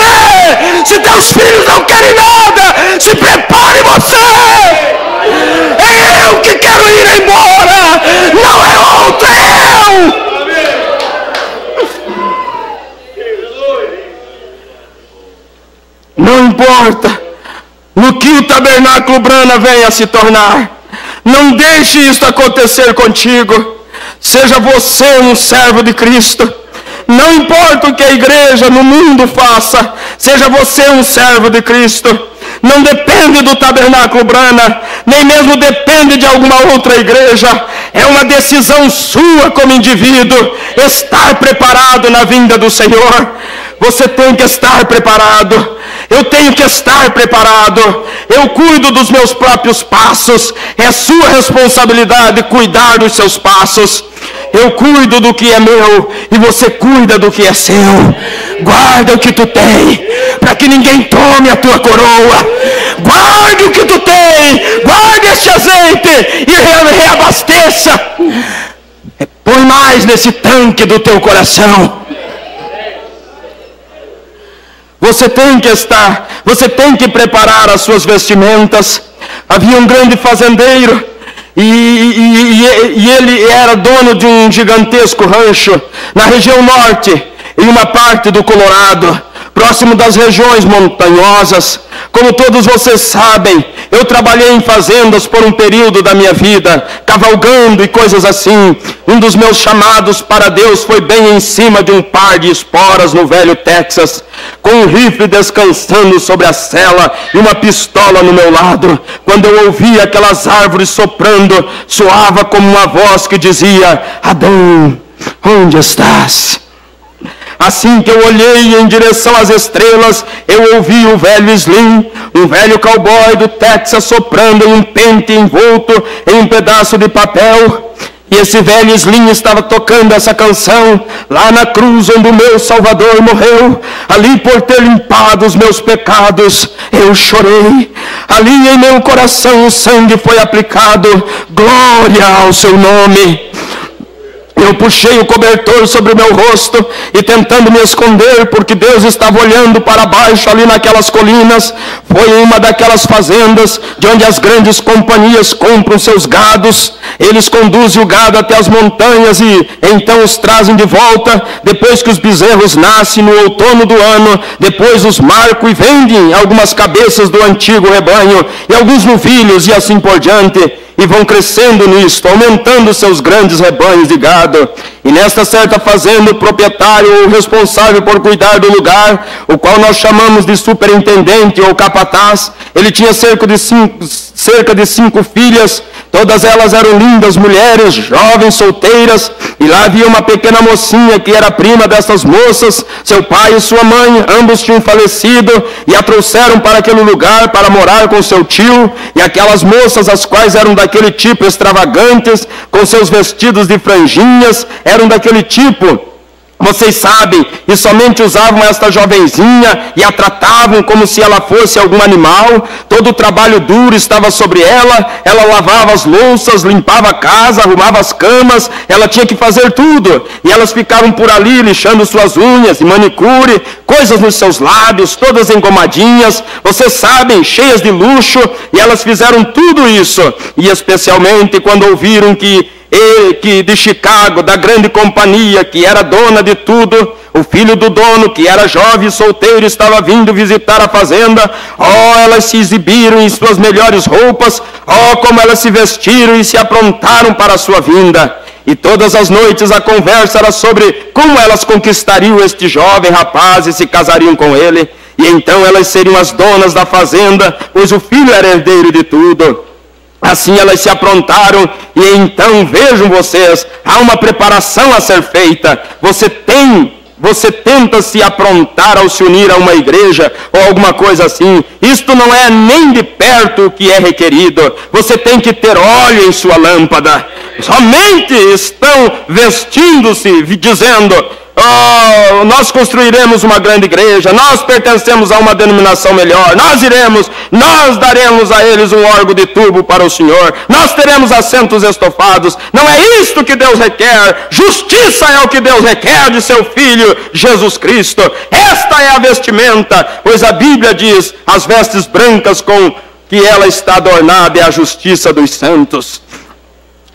Se teus filhos não querem nada, se prepare você. É eu que quero ir embora, não é outro, é eu. Não importa no que o tabernáculo Brana venha a se tornar. Não deixe isso acontecer contigo. Seja você um servo de Cristo. Não importa o que a igreja no mundo faça, seja você um servo de Cristo. Não depende do tabernáculo Brana, nem mesmo depende de alguma outra igreja. É uma decisão sua como indivíduo, estar preparado na vinda do Senhor. Você tem que estar preparado. Eu tenho que estar preparado. Eu cuido dos meus próprios passos. É sua responsabilidade cuidar dos seus passos. Eu cuido do que é meu e você cuida do que é seu. Guarda o que tu tem, para que ninguém tome a tua coroa. Guarde o que tu tem, guarde este azeite e reabasteça. Põe mais nesse tanque do teu coração. Você tem que estar, você tem que preparar as suas vestimentas. Havia um grande fazendeiro e ele era dono de um gigantesco rancho na região norte, em uma parte do Colorado, próximo das regiões montanhosas. Como todos vocês sabem, eu trabalhei em fazendas por um período da minha vida, cavalgando e coisas assim. Um dos meus chamados para Deus foi bem em cima de um par de esporas no velho Texas, com um rifle descansando sobre a sela e uma pistola no meu lado. Quando eu ouvia aquelas árvores soprando, soava como uma voz que dizia: Adão, onde estás? Assim que eu olhei em direção às estrelas, eu ouvi o velho Slim, um velho cowboy do Texas, soprando em um pente envolto em um pedaço de papel. E esse velho Slim estava tocando essa canção lá na cruz onde o meu Salvador morreu. Ali, por ter limpado os meus pecados, eu chorei. Ali em meu coração o sangue foi aplicado. Glória ao seu nome. Eu puxei o cobertor sobre o meu rosto e tentando me esconder, porque Deus estava olhando para baixo ali naquelas colinas. Foi em uma daquelas fazendas de onde as grandes companhias compram seus gados. Eles conduzem o gado até as montanhas e então os trazem de volta. Depois que os bezerros nascem no outono do ano, depois os marcam e vendem algumas cabeças do antigo rebanho e alguns novilhos e assim por diante. E vão crescendo nisto, aumentando seus grandes rebanhos de gado. E nesta certa fazenda, o proprietário ou responsável por cuidar do lugar, o qual nós chamamos de superintendente ou capataz, ele tinha cerca de cerca de 5 filhas. Todas elas eram lindas mulheres, jovens, solteiras. E lá havia uma pequena mocinha que era prima dessas moças. Seu pai e sua mãe, ambos tinham falecido, e a trouxeram para aquele lugar para morar com seu tio. E aquelas moças, as quais eram daquele tipo extravagantes, com seus vestidos de franjinhas, eram daquele tipo, vocês sabem, e somente usavam esta jovenzinha e a tratavam como se ela fosse algum animal. Todo o trabalho duro estava sobre ela. Ela lavava as louças, limpava a casa, arrumava as camas. Ela tinha que fazer tudo. E elas ficavam por ali lixando suas unhas e manicure, coisas nos seus lábios, todas engomadinhas, vocês sabem, cheias de luxo. E elas fizeram tudo isso. E especialmente quando ouviram que de Chicago, da grande companhia, que era dona de tudo, o filho do dono, que era jovem e solteiro, estava vindo visitar a fazenda. Oh, elas se exibiram em suas melhores roupas. Oh, como elas se vestiram e se aprontaram para a sua vinda. E todas as noites a conversa era sobre como elas conquistariam este jovem rapaz e se casariam com ele. E então elas seriam as donas da fazenda, pois o filho era herdeiro de tudo. Assim elas se aprontaram, e então, vejam vocês, há uma preparação a ser feita. Você tenta se aprontar ao se unir a uma igreja, ou alguma coisa assim. Isto não é nem de perto o que é requerido. Você tem que ter óleo em sua lâmpada. Somente estão vestindo-se, dizendo: oh, nós construiremos uma grande igreja, nós pertencemos a uma denominação melhor, nós daremos a eles um órgão de tubo para o Senhor, nós teremos assentos estofados. Não é isto que Deus requer. Justiça é o que Deus requer de seu Filho Jesus Cristo. Esta é a vestimenta, pois a Bíblia diz: as vestes brancas com que ela está adornada é a justiça dos santos.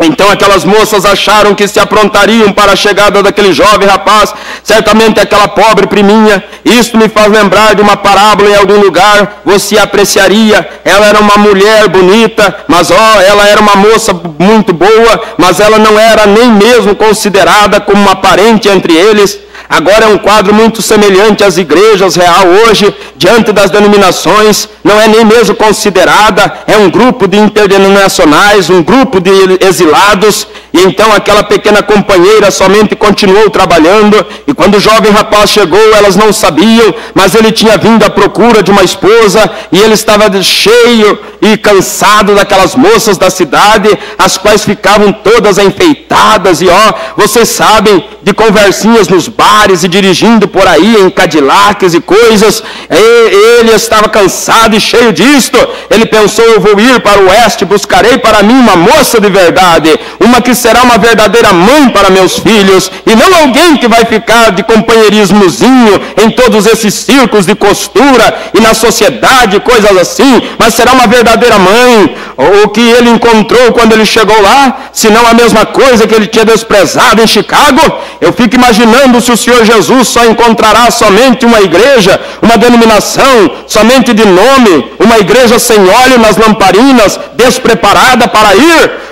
Então aquelas moças acharam que se aprontariam para a chegada daquele jovem rapaz, certamente aquela pobre priminha. Isto me faz lembrar de uma parábola em algum lugar, você apreciaria. Ela era uma mulher bonita, mas ela era uma moça muito boa, mas ela não era nem mesmo considerada como uma parente entre eles. Agora é um quadro muito semelhante às igrejas real hoje, diante das denominações. Não é nem mesmo considerada, é um grupo de interdenominacionais, um grupo de exilados. E então aquela pequena companheira somente continuou trabalhando. E quando o jovem rapaz chegou, elas não sabiam, mas ele tinha vindo à procura de uma esposa, e ele estava cheio e cansado daquelas moças da cidade, as quais ficavam todas enfeitadas, e vocês sabem, de conversinhas nos bares e dirigindo por aí em Cadillacs e coisas. Ele estava cansado e cheio disto. Ele pensou: eu vou ir para o oeste, buscarei para mim uma moça de verdade, uma que será uma verdadeira mãe para meus filhos, e não alguém que vai ficar de companheirismozinho em todos esses círculos de costura e na sociedade, coisas assim, mas será uma verdadeira mãe. O que ele encontrou quando ele chegou lá, se não a mesma coisa que ele tinha desprezado em Chicago. Eu fico imaginando se o Senhor Jesus só encontrará somente uma igreja, uma denominação, somente de nome, uma igreja sem óleo nas lamparinas, despreparada para ir.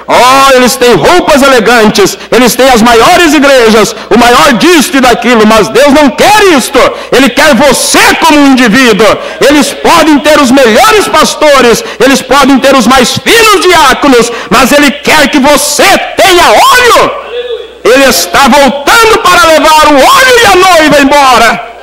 Eles têm roupas elegantes, eles têm as maiores igrejas, o maior disto e daquilo, mas Deus não quer isto. Ele quer você como um indivíduo. Eles podem ter os melhores pastores, eles podem ter os mais finos diáconos, mas Ele quer que você tenha óleo. Ele está voltando para levar o óleo e a noiva embora.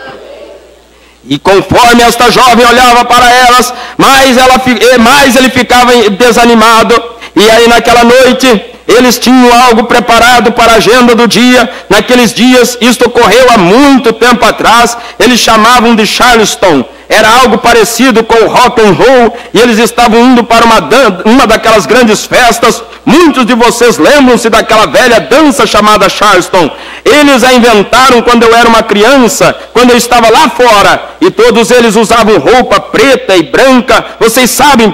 E conforme esta jovem olhava para elas, mais ele ficava desanimado. E aí naquela noite, eles tinham algo preparado para a agenda do dia. Naqueles dias, isto ocorreu há muito tempo atrás, eles chamavam de Charleston. Era algo parecido com o rock and roll, e eles estavam indo para uma daquelas grandes festas. Muitos de vocês lembram-se daquela velha dança chamada Charleston. Eles a inventaram quando eu era uma criança, quando eu estava lá fora, e todos eles usavam roupa preta e branca. Vocês sabem,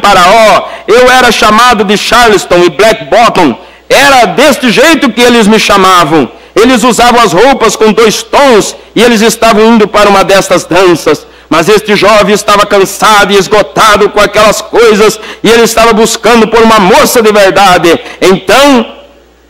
eu era chamado de Charleston e Black Bottom. Era deste jeito que eles me chamavam. Eles usavam as roupas com 2 tons, e eles estavam indo para uma destas danças. Mas este jovem estava cansado e esgotado com aquelas coisas, e ele estava buscando por uma moça de verdade. Então,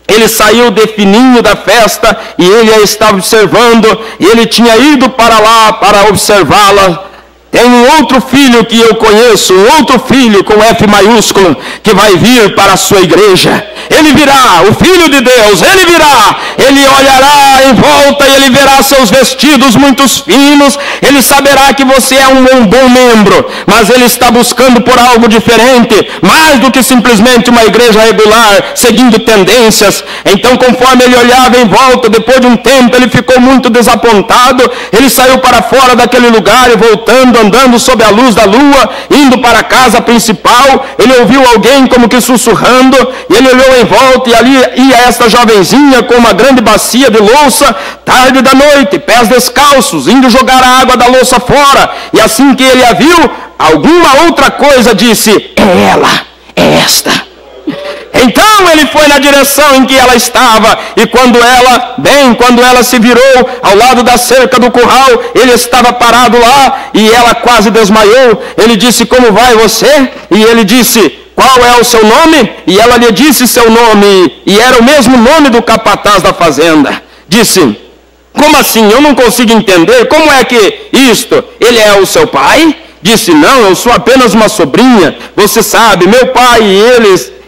ele saiu de fininho da festa, e ele a estava observando, e ele tinha ido para lá para observá-la. Tem um outro filho que eu conheço, um outro filho com F maiúsculo, que vai vir para a sua igreja. Ele virá, o Filho de Deus, ele virá, ele olhará em volta e ele verá seus vestidos muito finos, ele saberá que você é um bom membro, mas ele está buscando por algo diferente, mais do que simplesmente uma igreja regular, seguindo tendências. Então, conforme ele olhava em volta, depois de um tempo, ele ficou muito desapontado, ele saiu para fora daquele lugar e voltando, andando sob a luz da lua, indo para a casa principal, ele ouviu alguém como que sussurrando, e ele olhou em volta, e ali ia esta jovenzinha com uma grande bacia de louça, tarde da noite, pés descalços, indo jogar a água da louça fora, e assim que ele a viu, alguma outra coisa disse: é ela, é esta. Então ele foi na direção em que ela estava, e quando ela se virou ao lado da cerca do curral, ele estava parado lá, e ela quase desmaiou. Ele disse: como vai você? E ele disse: qual é o seu nome? E ela lhe disse seu nome, e era o mesmo nome do capataz da fazenda. Disse: como assim? Eu não consigo entender, como é que isto? Ele é o seu pai? Disse: não, eu sou apenas uma sobrinha. Você sabe, meu pai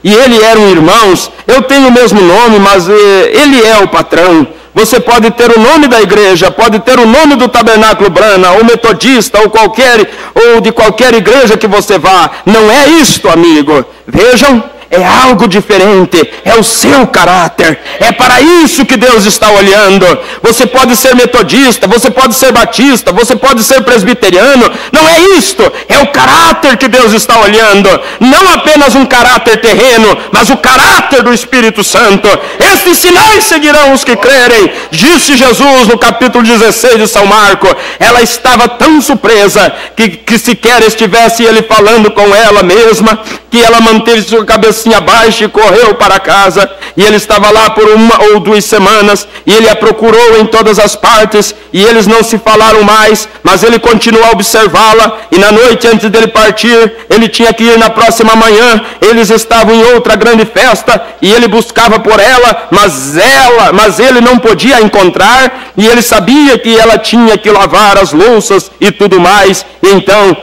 e ele eram irmãos. Eu tenho o mesmo nome, mas ele é o patrão. Você pode ter o nome da igreja, pode ter o nome do Tabernáculo Brana, ou metodista, ou de qualquer igreja que você vá. Não é isto, amigo. Vejam, é algo diferente, é o seu caráter, é para isso que Deus está olhando. Você pode ser metodista, você pode ser batista, você pode ser presbiteriano, não é isto, é o caráter que Deus está olhando, não apenas um caráter terreno, mas o caráter do Espírito Santo. Estes sinais seguirão os que crerem, disse Jesus no capítulo 16 de São Marcos. Ela estava tão surpresa que sequer estivesse ele falando com ela mesma, que ela manteve sua cabeça abaixo e correu para casa, e ele estava lá por 1 ou 2 semanas, e ele a procurou em todas as partes, e eles não se falaram mais, mas ele continuou a observá-la, e na noite antes dele partir, ele tinha que ir na próxima manhã, eles estavam em outra grande festa, e ele buscava por ela, mas ele não podia encontrar, e ele sabia que ela tinha que lavar as louças e tudo mais. E então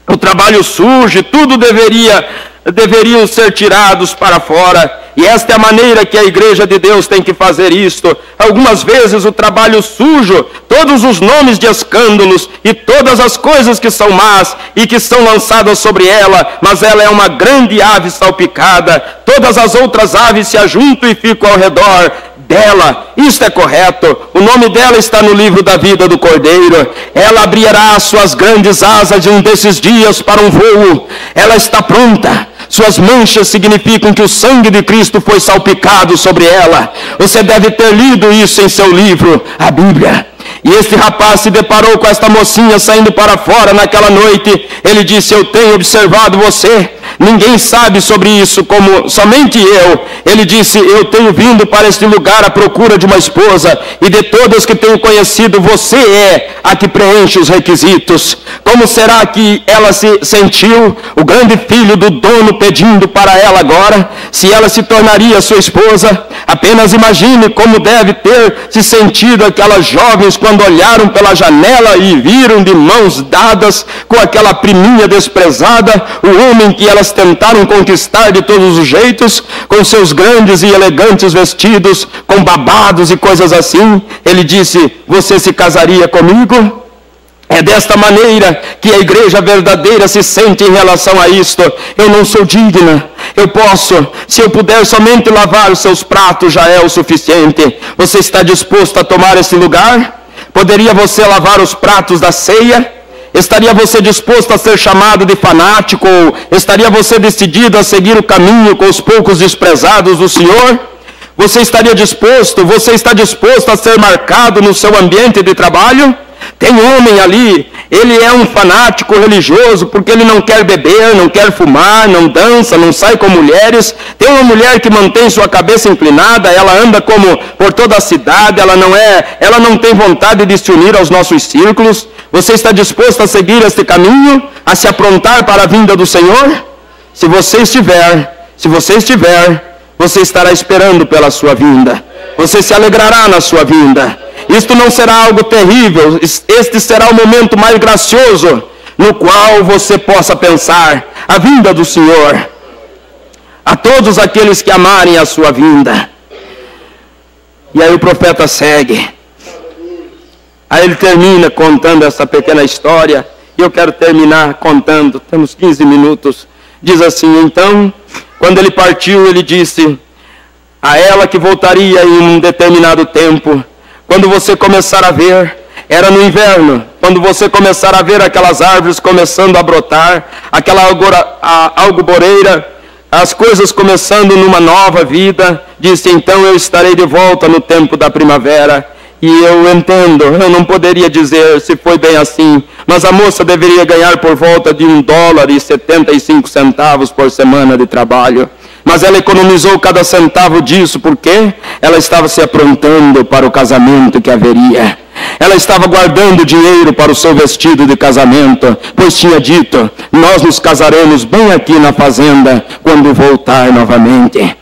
o trabalho surge, tudo deveriam ser tirados para fora. E esta é a maneira que a igreja de Deus tem que fazer isto. Algumas vezes o trabalho sujo, todos os nomes de escândalos e todas as coisas que são más e que são lançadas sobre ela, mas ela é uma grande ave salpicada. Todas as outras aves se ajuntam e ficam ao redor dela. Isto é correto. O nome dela está no livro da vida do Cordeiro. Ela abrirá suas grandes asas em um desses dias para um voo. Ela está pronta. Suas manchas significam que o sangue de Cristo foi salpicado sobre ela. Você deve ter lido isso em seu livro, a Bíblia. E este rapaz se deparou com esta mocinha saindo para fora naquela noite. Ele disse: eu tenho observado você. Ninguém sabe sobre isso como somente eu. Ele disse: eu tenho vindo para este lugar à procura de uma esposa, e de todas que tenho conhecido, você é a que preenche os requisitos. Como será que ela se sentiu, o grande filho do dono pedindo para ela agora, se ela se tornaria sua esposa? Apenas imagine como deve ter se sentido aquelas jovens quando olharam pela janela e viram de mãos dadas com aquela priminha desprezada, o homem que elas tentaram conquistar de todos os jeitos, com seus grandes e elegantes vestidos, com babados e coisas assim. Ele disse: você se casaria comigo? É desta maneira que a igreja verdadeira se sente em relação a isto. Eu não sou digna. Eu posso, se eu puder somente lavar os seus pratos, já é o suficiente. Você está disposto a tomar esse lugar? Poderia você lavar os pratos da ceia? Estaria você disposto a ser chamado de fanático? Ou estaria você decidido a seguir o caminho com os poucos desprezados do Senhor? Você está disposto a ser marcado no seu ambiente de trabalho? Tem um homem ali, ele é um fanático religioso, porque ele não quer beber, não quer fumar, não dança, não sai com mulheres. Tem uma mulher que mantém sua cabeça inclinada, ela anda como por toda a cidade, ela não tem vontade de se unir aos nossos círculos. Você está disposto a seguir este caminho, a se aprontar para a vinda do Senhor? Se você estiver, você estará esperando pela sua vinda. Você se alegrará na sua vinda. Isto não será algo terrível, este será o momento mais gracioso no qual você possa pensar a vinda do Senhor. A todos aqueles que amarem a sua vinda. E aí o profeta segue. Aí ele termina contando essa pequena história. E eu quero terminar contando, temos 15 minutos. Diz assim: então, quando ele partiu, ele disse a ela que voltaria em um determinado tempo. Quando você começar a ver, era no inverno, quando você começar a ver aquelas árvores começando a brotar, aquela algoboreira, as coisas começando numa nova vida, disse: então eu estarei de volta no tempo da primavera. E eu entendo, eu não poderia dizer se foi bem assim, mas a moça deveria ganhar por volta de $1,75 por semana de trabalho. Mas ela economizou cada centavo disso, porque ela estava se aprontando para o casamento que haveria. Ela estava guardando dinheiro para o seu vestido de casamento, pois tinha dito: nós nos casaremos bem aqui na fazenda, quando voltar novamente.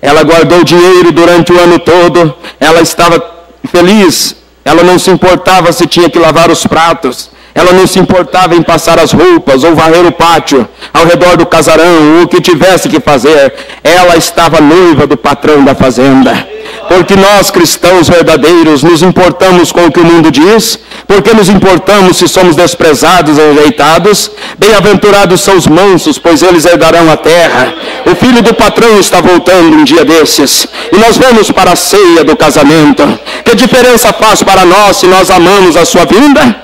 Ela guardou dinheiro durante o ano todo, ela estava feliz, ela não se importava se tinha que lavar os pratos, ela não se importava em passar as roupas ou varrer o pátio ao redor do casarão, ou o que tivesse que fazer. Ela estava noiva do patrão da fazenda. Porque nós, cristãos verdadeiros, nos importamos com o que o mundo diz, porque nos importamos se somos desprezados ou rejeitados. Bem-aventurados são os mansos, pois eles herdarão a terra. O filho do patrão está voltando um dia desses, e nós vamos para a ceia do casamento. Que diferença faz para nós se nós amamos a sua vinda?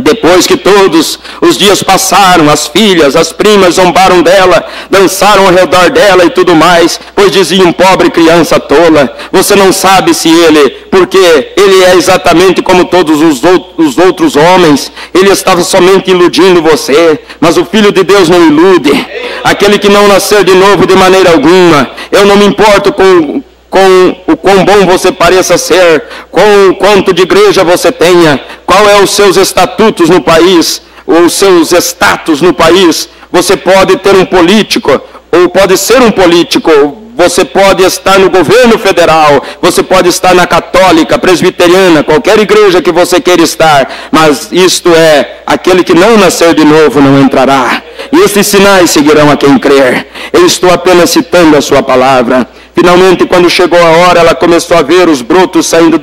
Depois que todos os dias passaram, as filhas, as primas zombaram dela, dançaram ao redor dela e tudo mais, pois diziam: pobre criança tola, você não sabe se ele, porque ele é exatamente como todos os outros homens, ele estava somente iludindo você, mas o Filho de Deus não ilude, aquele que não nascer de novo de maneira alguma. Eu não me importo com o quão bom você pareça ser, com o quanto de igreja você tenha, qual é os seus estatutos no país, os seus status no país. Você pode ter um político, ou pode ser um político, você pode estar no governo federal, você pode estar na católica, presbiteriana, qualquer igreja que você queira estar, mas isto é, aquele que não nascer de novo não entrará. E esses sinais seguirão a quem crer. Eu estou apenas citando a sua palavra. Finalmente, quando chegou a hora, ela começou a ver os brotos saindo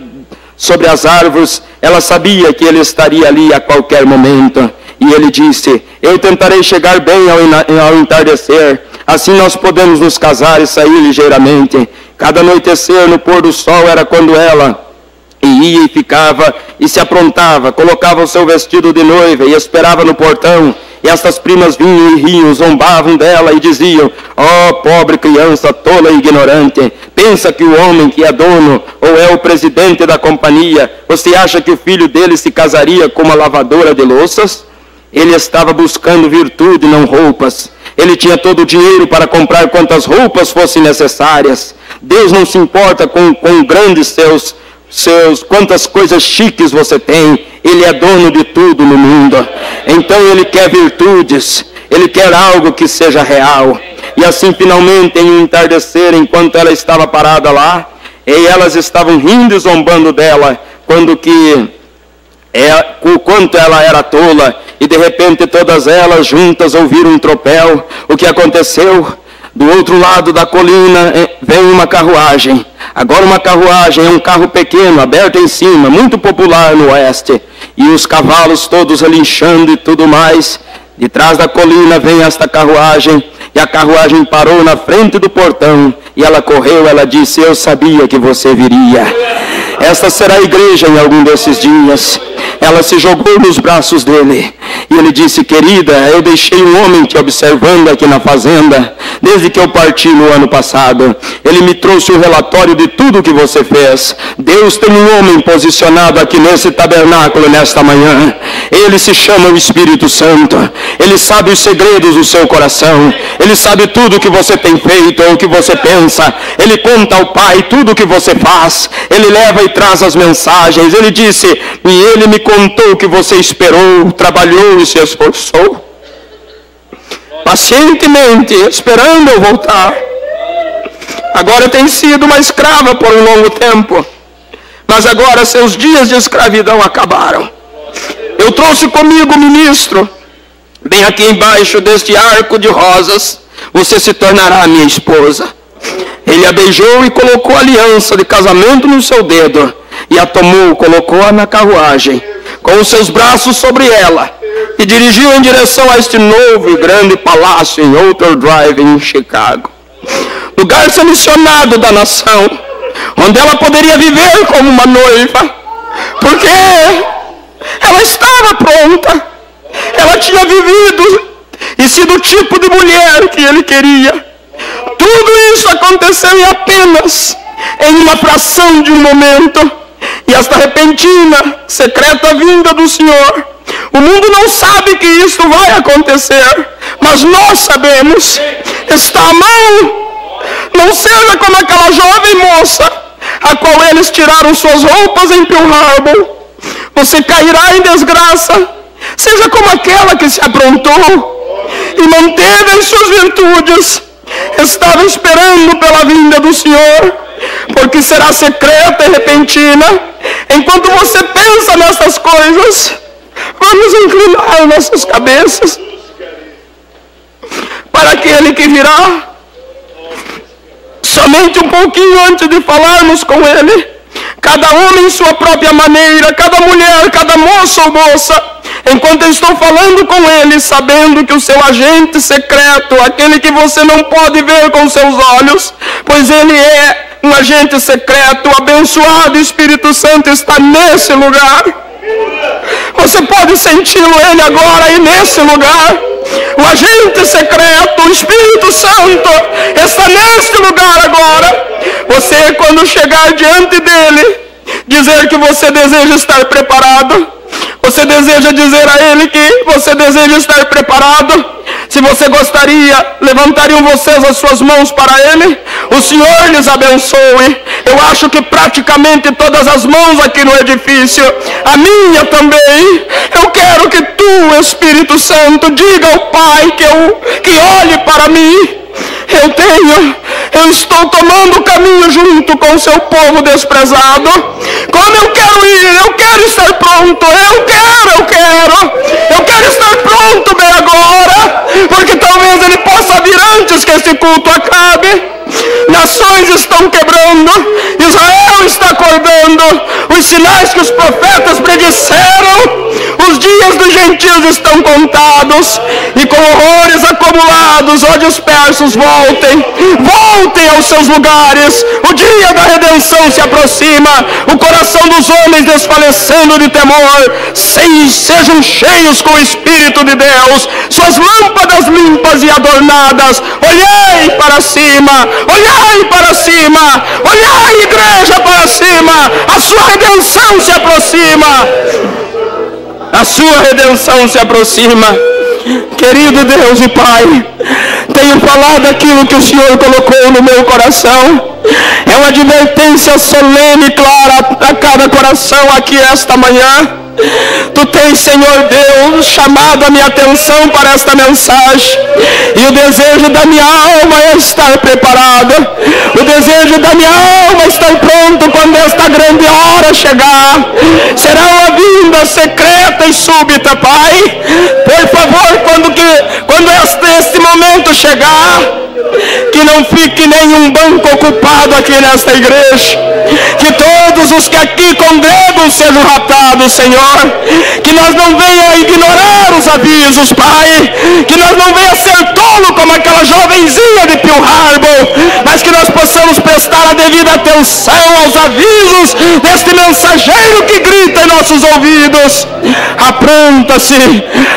sobre as árvores. Ela sabia que ele estaria ali a qualquer momento. E ele disse: eu tentarei chegar bem ao entardecer. Assim nós podemos nos casar e sair ligeiramente. Cada anoitecer, no pôr do sol, era quando ela ia e ficava e se aprontava, colocava o seu vestido de noiva e esperava no portão. E estas primas vinham e riam, zombavam dela e diziam: ó, pobre criança tola e ignorante, pensa que o homem que é dono ou é o presidente da companhia, você acha que o filho dele se casaria com uma lavadora de louças? Ele estava buscando virtude, não roupas. Ele tinha todo o dinheiro para comprar quantas roupas fossem necessárias. Deus não se importa com grandes quantas coisas chiques você tem. Ele é dono de tudo no mundo. Então ele quer virtudes, ele quer algo que seja real. E assim, finalmente, em um entardecer, enquanto ela estava parada lá, e elas estavam rindo e zombando dela, o quanto ela era tola, e de repente todas elas juntas ouviram um tropel. O que aconteceu? Do outro lado da colina vem uma carruagem. Agora uma carruagem é um carro pequeno, aberto em cima, muito popular no oeste. E os cavalos todos relinchando e tudo mais. De trás da colina vem esta carruagem. E a carruagem parou na frente do portão. E ela correu, ela disse: eu sabia que você viria. Esta será a igreja em algum desses dias. Ela se jogou nos braços dele. E ele disse: querida, eu deixei um homem te observando aqui na fazenda, desde que eu parti no ano passado. Ele me trouxe um relatório de tudo o que você fez. Deus tem um homem posicionado aqui nesse tabernáculo nesta manhã. Ele se chama o Espírito Santo. Ele sabe os segredos do seu coração. Ele sabe tudo o que você tem feito ou o que você pensa. Ele conta ao Pai tudo o que você faz. Ele leva e traz as mensagens. Ele disse: e ele me contou que você esperou, trabalhou e se esforçou pacientemente, esperando eu voltar. Agora tem sido uma escrava por um longo tempo, mas agora seus dias de escravidão acabaram. Eu trouxe comigo, ministro, bem aqui embaixo deste arco de rosas, você se tornará minha esposa. Ele a beijou e colocou a aliança de casamento no seu dedo, e a tomou, colocou-a na carruagem, com os seus braços sobre ela, e dirigiu em direção a este novo e grande palácio em Outer Drive, em Chicago, lugar selecionado da nação, onde ela poderia viver como uma noiva, porque ela estava pronta, ela tinha vivido e sido o tipo de mulher que ele queria. Tudo isso aconteceu em uma fração de um momento, e esta repentina, secreta vinda do Senhor. O mundo não sabe que isso vai acontecer, mas nós sabemos, está à mão. Não seja como aquela jovem moça, a qual eles tiraram suas roupas em Pearl Harbor. Você cairá em desgraça. Seja como aquela que se aprontou e manteve as suas virtudes. Estava esperando pela vinda do Senhor, porque será secreta e repentina. Enquanto você pensa nessas coisas, vamos inclinar nossas cabeças para aquele que virá. Somente um pouquinho antes de falarmos com ele, cada homem em sua própria maneira, cada mulher, cada moço ou moça, enquanto eu estou falando com ele, sabendo que o seu agente secreto, aquele que você não pode ver com seus olhos, pois ele é um agente secreto, abençoado, Espírito Santo está nesse lugar. Você pode senti-lo ele agora aí nesse lugar. O agente secreto, o Espírito Santo está neste lugar agora. Você, quando chegar diante dele, dizer que você deseja estar preparado. Você deseja dizer a ele que você deseja estar preparado. Se você gostaria, levantariam vocês as suas mãos para ele. O Senhor lhes abençoe. Eu acho que praticamente todas as mãos aqui no edifício, a minha também. Eu quero que tu, Espírito Santo, diga ao Pai que olhe para mim. Eu estou tomando o caminho junto com o seu povo desprezado. Como eu quero ir, eu quero estar pronto, eu quero estar pronto bem agora, porque talvez ele possa vir antes que esse culto acabe. Nações estão quebrando, Israel está acordando, os sinais que os profetas predisseram, os dias dos gentios estão contados, e com horrores acumulados, ó dispersos, voltem aos seus lugares. O dia da redenção se aproxima, o coração dos homens desfalecendo de temor. Sejam cheios com o Espírito de Deus, suas lâmpadas limpas e adornadas. Olhai para cima, olhai, igreja, para cima. A sua redenção se aproxima. A sua redenção se aproxima. Querido Deus e Pai, tenho falado aquilo que o Senhor colocou no meu coração. É uma advertência solene e clara a cada coração aqui esta manhã. Tu tens, Senhor Deus, chamado a minha atenção para esta mensagem, e o desejo da minha alma é estar preparado. O desejo da minha alma é estar pronto quando esta grande hora chegar. Será uma vinda secreta e súbita, Pai. Por favor, quando este momento chegar, que não fique nenhum banco ocupado aqui nesta igreja, que todos os que aqui congregam sejam raptados, Senhor. Que nós não venha ignorar os avisos, Pai, que nós não venha ser tolo como aquela jovenzinha de Pearl Harbor, mas que nós possamos prestar a devida atenção aos avisos deste mensageiro que grita em nossos ouvidos.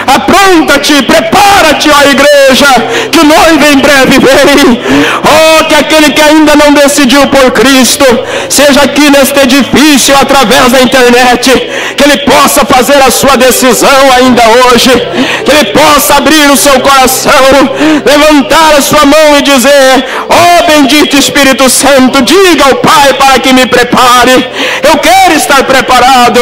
Apronta-te, prepara-te, ó igreja, que o noivo em breve vem. Oh, que aquele que ainda não decidiu por Cristo, seja aqui neste edifício, através da internet, que ele possa fazer a sua decisão ainda hoje, que ele possa abrir o seu coração, levantar a sua mão e dizer: ó bendito Espírito Santo, diga ao Pai para que me prepare. Eu quero estar preparado.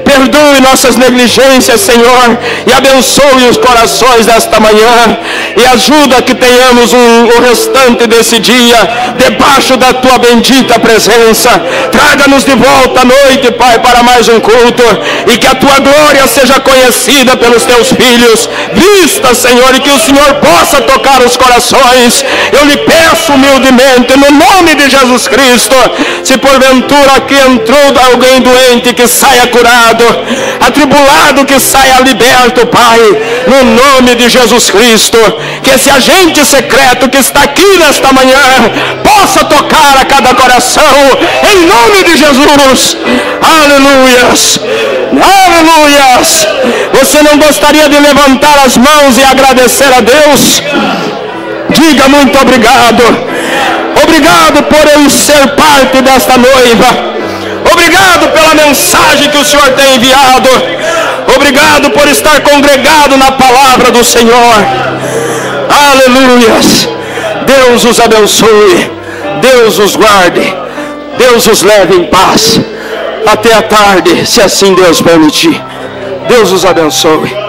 Perdoe nossas negligências, Senhor, e abençoe os corações desta manhã. e ajuda que tenhamos o restante desse dia debaixo da tua bendita presença. Traga-nos de volta à noite, Pai, para mais um culto, e que a tua glória seja conhecida pelos teus filhos. Vista, Senhor, e que o Senhor possa tocar os corações. Eu lhe peço humildemente, no nome de Jesus Cristo, se porventura aqui entrou alguém doente, que saia curado, atribulado, que saia liberto, Pai, no nome de Jesus Cristo. Que esse agente secreto que está aqui nesta manhã possa tocar a cada coração, em nome de Jesus. Aleluias, aleluias. Você não gostaria de levantar as mãos e agradecer a Deus? Diga muito obrigado. Obrigado por eu ser parte desta noiva. Obrigado pela mensagem que o Senhor tem enviado. Obrigado por estar congregado na palavra do Senhor. Aleluias. Deus os abençoe. Deus os guarde. Deus os leve em paz até a tarde, se assim Deus permitir. Deus os abençoe.